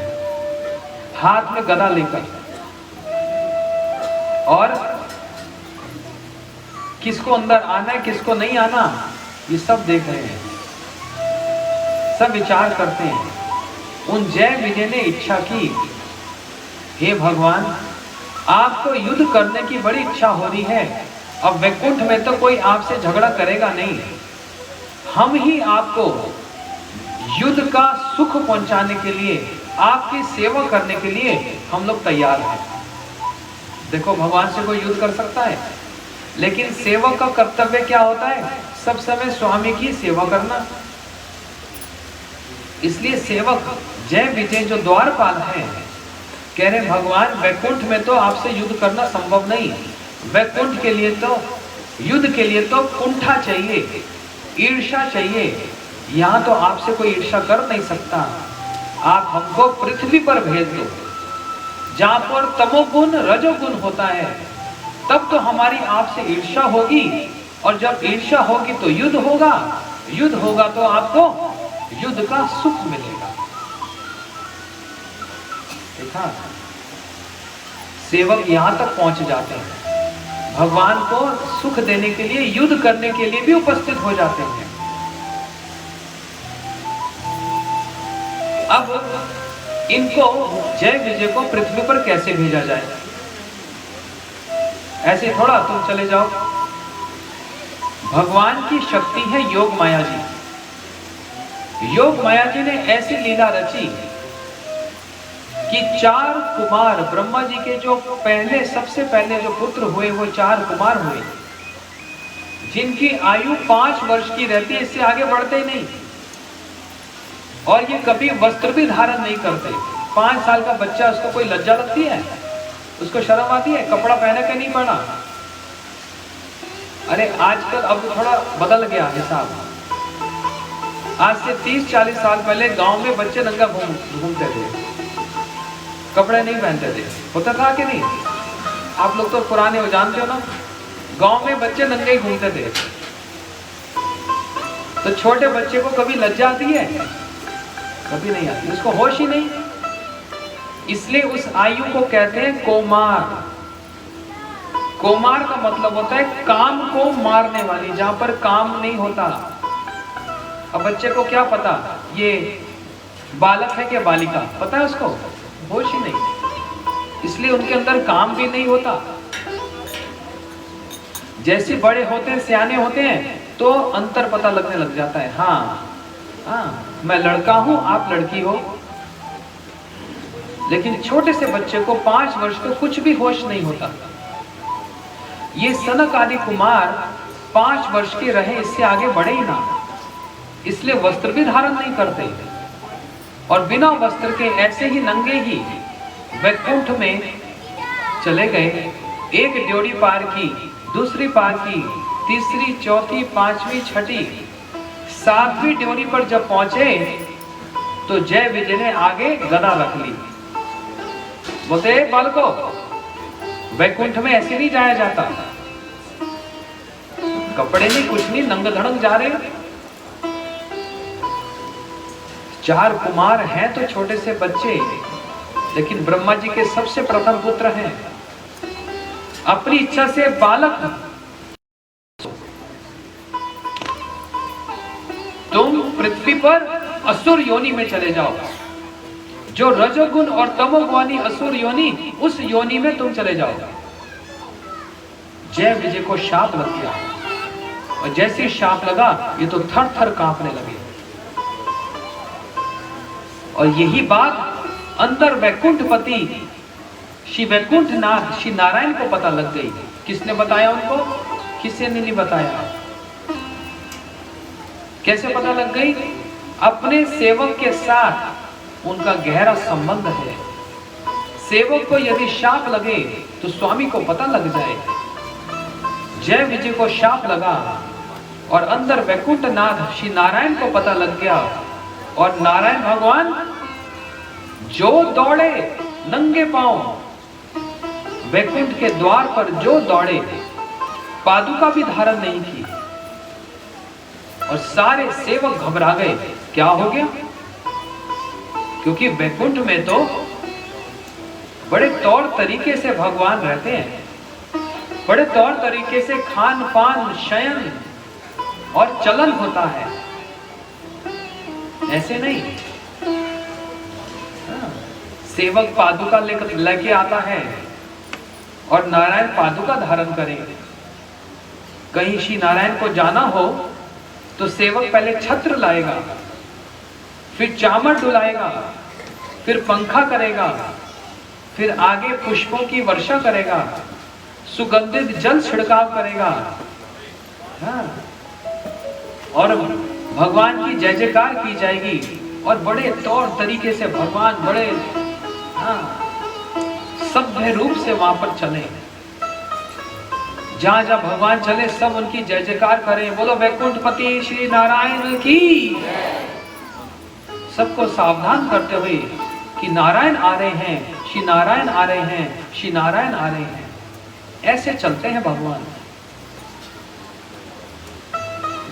हाथ में गदा लेकर, और किसको अंदर आना है किसको नहीं आना ये सब देख रहे हैं, सब विचार करते हैं। उन जय विजय ने इच्छा की, हे भगवान आपको युद्ध करने की बड़ी इच्छा हो रही है, अब वैकुंठ में तो कोई आपसे झगड़ा करेगा नहीं, हम ही आपको युद्ध का सुख पहुंचाने के लिए, आपकी सेवा करने के लिए हम लोग तैयार हैं। देखो भगवान से कोई युद्ध कर सकता है, लेकिन सेवक का कर्तव्य क्या होता है? सब समय स्वामी की सेवा करना। इसलिए सेवक जय विजय जो द्वारपाल हैं कह रहे भगवान वैकुंठ में तो आपसे युद्ध करना संभव नहीं, वैकुंठ के लिए तो युद्ध के लिए तो कुंठा चाहिए, ईर्ष्या चाहिए, यहां तो आपसे कोई ईर्ष्या कर नहीं सकता। आप हमको पृथ्वी पर भेज दो जहां पर तमोगुण रजोगुण होता है, तब तो हमारी आपसे ईर्ष्या होगी, और जब ईर्ष्या होगी तो युद्ध होगा, युद्ध होगा तो आपको युद्ध का सुख मिलेगा। देखा, सेवक यहां तक पहुंच जाते हैं, भगवान को सुख देने के लिए, युद्ध करने के लिए भी उपस्थित हो जाते हैं। अब इनको जय विजय को पृथ्वी पर कैसे भेजा जाए? ऐसे थोड़ा तुम चले जाओ, भगवान की शक्ति है योग माया जी। योग माया जी ने ऐसी लीला रची कि 4 कुमार, ब्रह्मा जी के जो पहले, सबसे पहले जो पुत्र हुए वो 4 कुमार हुए, जिनकी आयु 5 वर्ष की रहती है, इससे आगे बढ़ते ही नहीं, और ये कभी वस्त्र भी धारण नहीं करते। 5 साल का बच्चा, उसको कोई लज्जा लगती है? उसको शर्म आती है कपड़ा पहने के? नहीं पहना। अरे आजकल अब थोड़ा बदल गया हिसाब। आज से 30-40 साल पहले गांव में बच्चे नंगा घूमते थे, कपड़े नहीं पहनते थे, होता था कि नहीं? आप लोग तो पुराने हो, जानते हो ना, गांव में बच्चे नंगे ही घूमते थे। तो छोटे बच्चे को कभी लज्जा आती है? कभी नहीं आती, उसको होश ही नहीं। इसलिए उस आयु को कहते हैं कोमार। कोमार का मतलब होता है काम को मारने वाली, जहां पर काम नहीं होता। अब बच्चे को क्या पता ये बालक है क्या बालिका, पता है उसको? होश ही नहीं, इसलिए उनके अंदर काम भी नहीं होता। जैसे बड़े होते हैं, सियाने होते हैं, तो अंतर पता लगने लग जाता है। हाँ, मैं लड़का हूं, आप लड़की हो। लेकिन छोटे से बच्चे को 5 वर्ष को कुछ भी होश नहीं होता। ये सनक आदि कुमार 5 वर्ष के रहे, इससे आगे बढ़े ही ना, इसलिए वस्त्र भी धारण नहीं करते, और बिना वस्त्र के ऐसे ही नंगे ही वैकुंठ में चले गए। एक ड्योढ़ी पार की, दूसरी पार की, तीसरी, चौथी, 5वीं, 6ठी, 7वीं ड्योढ़ी पर जब पहुंचे तो जय विजय ने आगे गदा रख ली। बोलते बालको, वैकुंठ में ऐसे नहीं जाया जाता, कपड़े नहीं, कुछ नहीं, नंग धड़ंग जा रहे। 4 कुमार हैं तो छोटे से बच्चे, लेकिन ब्रह्मा जी के सबसे प्रथम पुत्र हैं। अपनी इच्छा से बालक, तुम पृथ्वी पर असुर योनि में चले जाओ। जो रजोगुण और तमोगुणी असुर योनि, उस योनि में तुम चले जाओ। जय विजय को शाप लग गया और जैसे शाप लगा ये तो थर थर कांपने लगे। और यही बात अंदर वैकुंठपति श्री वैकुंठनाथ श्री नारायण को पता लग गई। किसने बताया उनको? किसी ने नहीं बताया। कैसे पता लग गई? अपने सेवक के साथ उनका गहरा संबंध है। सेवक को यदि शाप लगे तो स्वामी को पता लग जाए। जय विजय को शाप लगा और अंदर वैकुंठनाथ श्री नारायण को पता लग गया। और नारायण भगवान जो दौड़े नंगे पांव वैकुंठ के द्वार पर, जो दौड़े, पादुका भी धारण नहीं की। और सारे सेवक घबरा गए, क्या हो गया? क्योंकि वैकुंठ में तो बड़े तौर तरीके से भगवान रहते हैं, बड़े तौर तरीके से खान पान शयन और चलन होता है। ऐसे नहीं। सेवक पादुका लेके आता है और नारायण पादुका धारण करेंगे। कहीं श्री नारायण को जाना हो तो सेवक पहले छत्र लाएगा, फिर चामर डुलाएगा, फिर पंखा करेगा, फिर आगे पुष्पों की वर्षा करेगा, सुगंधित जल छिड़काव करेगा। हाँ। और भगवान की जय जयकार की जाएगी और बड़े तौर तरीके से भगवान बड़े सभ्य रूप से वहां पर चले। जहां जहां भगवान चले सब उनकी जय जयकार करें। बोलो वैकुंठपति श्री नारायण की। सबको सावधान करते हुए कि नारायण आ रहे हैं, श्री नारायण आ रहे हैं, श्री नारायण आ रहे हैं। ऐसे चलते हैं भगवान।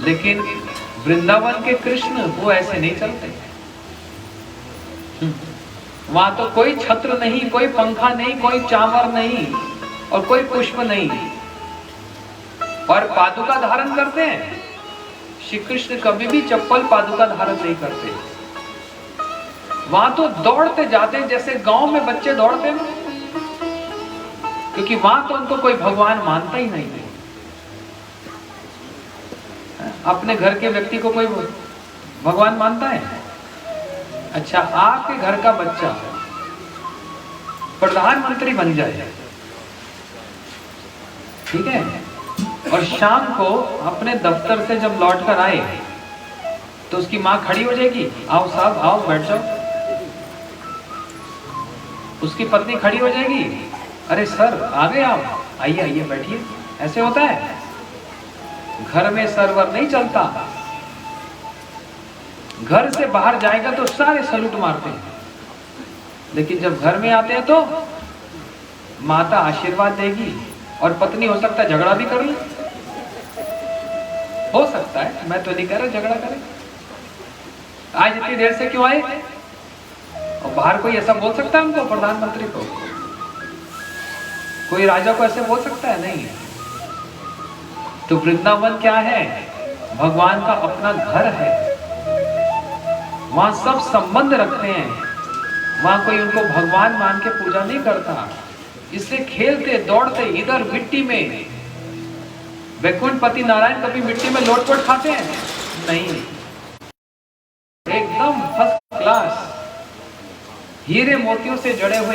लेकिन वृंदावन के कृष्ण वो ऐसे नहीं चलते। वहां तो कोई छत्र नहीं, कोई पंखा नहीं, कोई चामर नहीं और कोई पुष्प नहीं, और पादुका धारण करते हैं। श्री कृष्ण कभी भी चप्पल पादुका धारण नहीं करते। वहां तो दौड़ते जाते हैं जैसे गांव में बच्चे दौड़ते हैं, क्योंकि वहां तो उनको कोई भगवान मानता ही नहीं है। अपने घर के व्यक्ति को कोई भगवान मानता है? अच्छा, आपके घर का बच्चा प्रधानमंत्री बन जाए, ठीक है, और शाम को अपने दफ्तर से जब लौट कर आए तो उसकी माँ खड़ी हो जाएगी, आओ साहब आओ बैठ जाओ। उसकी पत्नी खड़ी हो जाएगी, अरे सर आ गए आप, आइए आइए बैठिए। ऐसे होता है? घर में सर्वर नहीं चलता। घर से बाहर जाएगा तो सारे सलूट मारते हैं, लेकिन जब घर में आते हैं तो माता आशीर्वाद देगी और पत्नी हो सकता है झगड़ा भी कर ले। हो सकता है, मैं तो नहीं कह रहा झगड़ा करे। आज इतनी देर से क्यों आए? और बाहर कोई ऐसा बोल सकता है उनको, प्रधानमंत्री को? कोई राजा को ऐसे बोल सकता है? नहीं। तो वृंदावन क्या है? भगवान का अपना घर है। वहां सब संबंध रखते हैं, वहां कोई उनको भगवान मान के पूजा नहीं करता। इसलिए खेलते दौड़ते इधर मिट्टी में। वैकुंठपति नारायण कभी मिट्टी में लोटपोट खाते हैं? नहीं। एकदम फर्स्ट क्लास हीरे मोतियों से जड़े हुए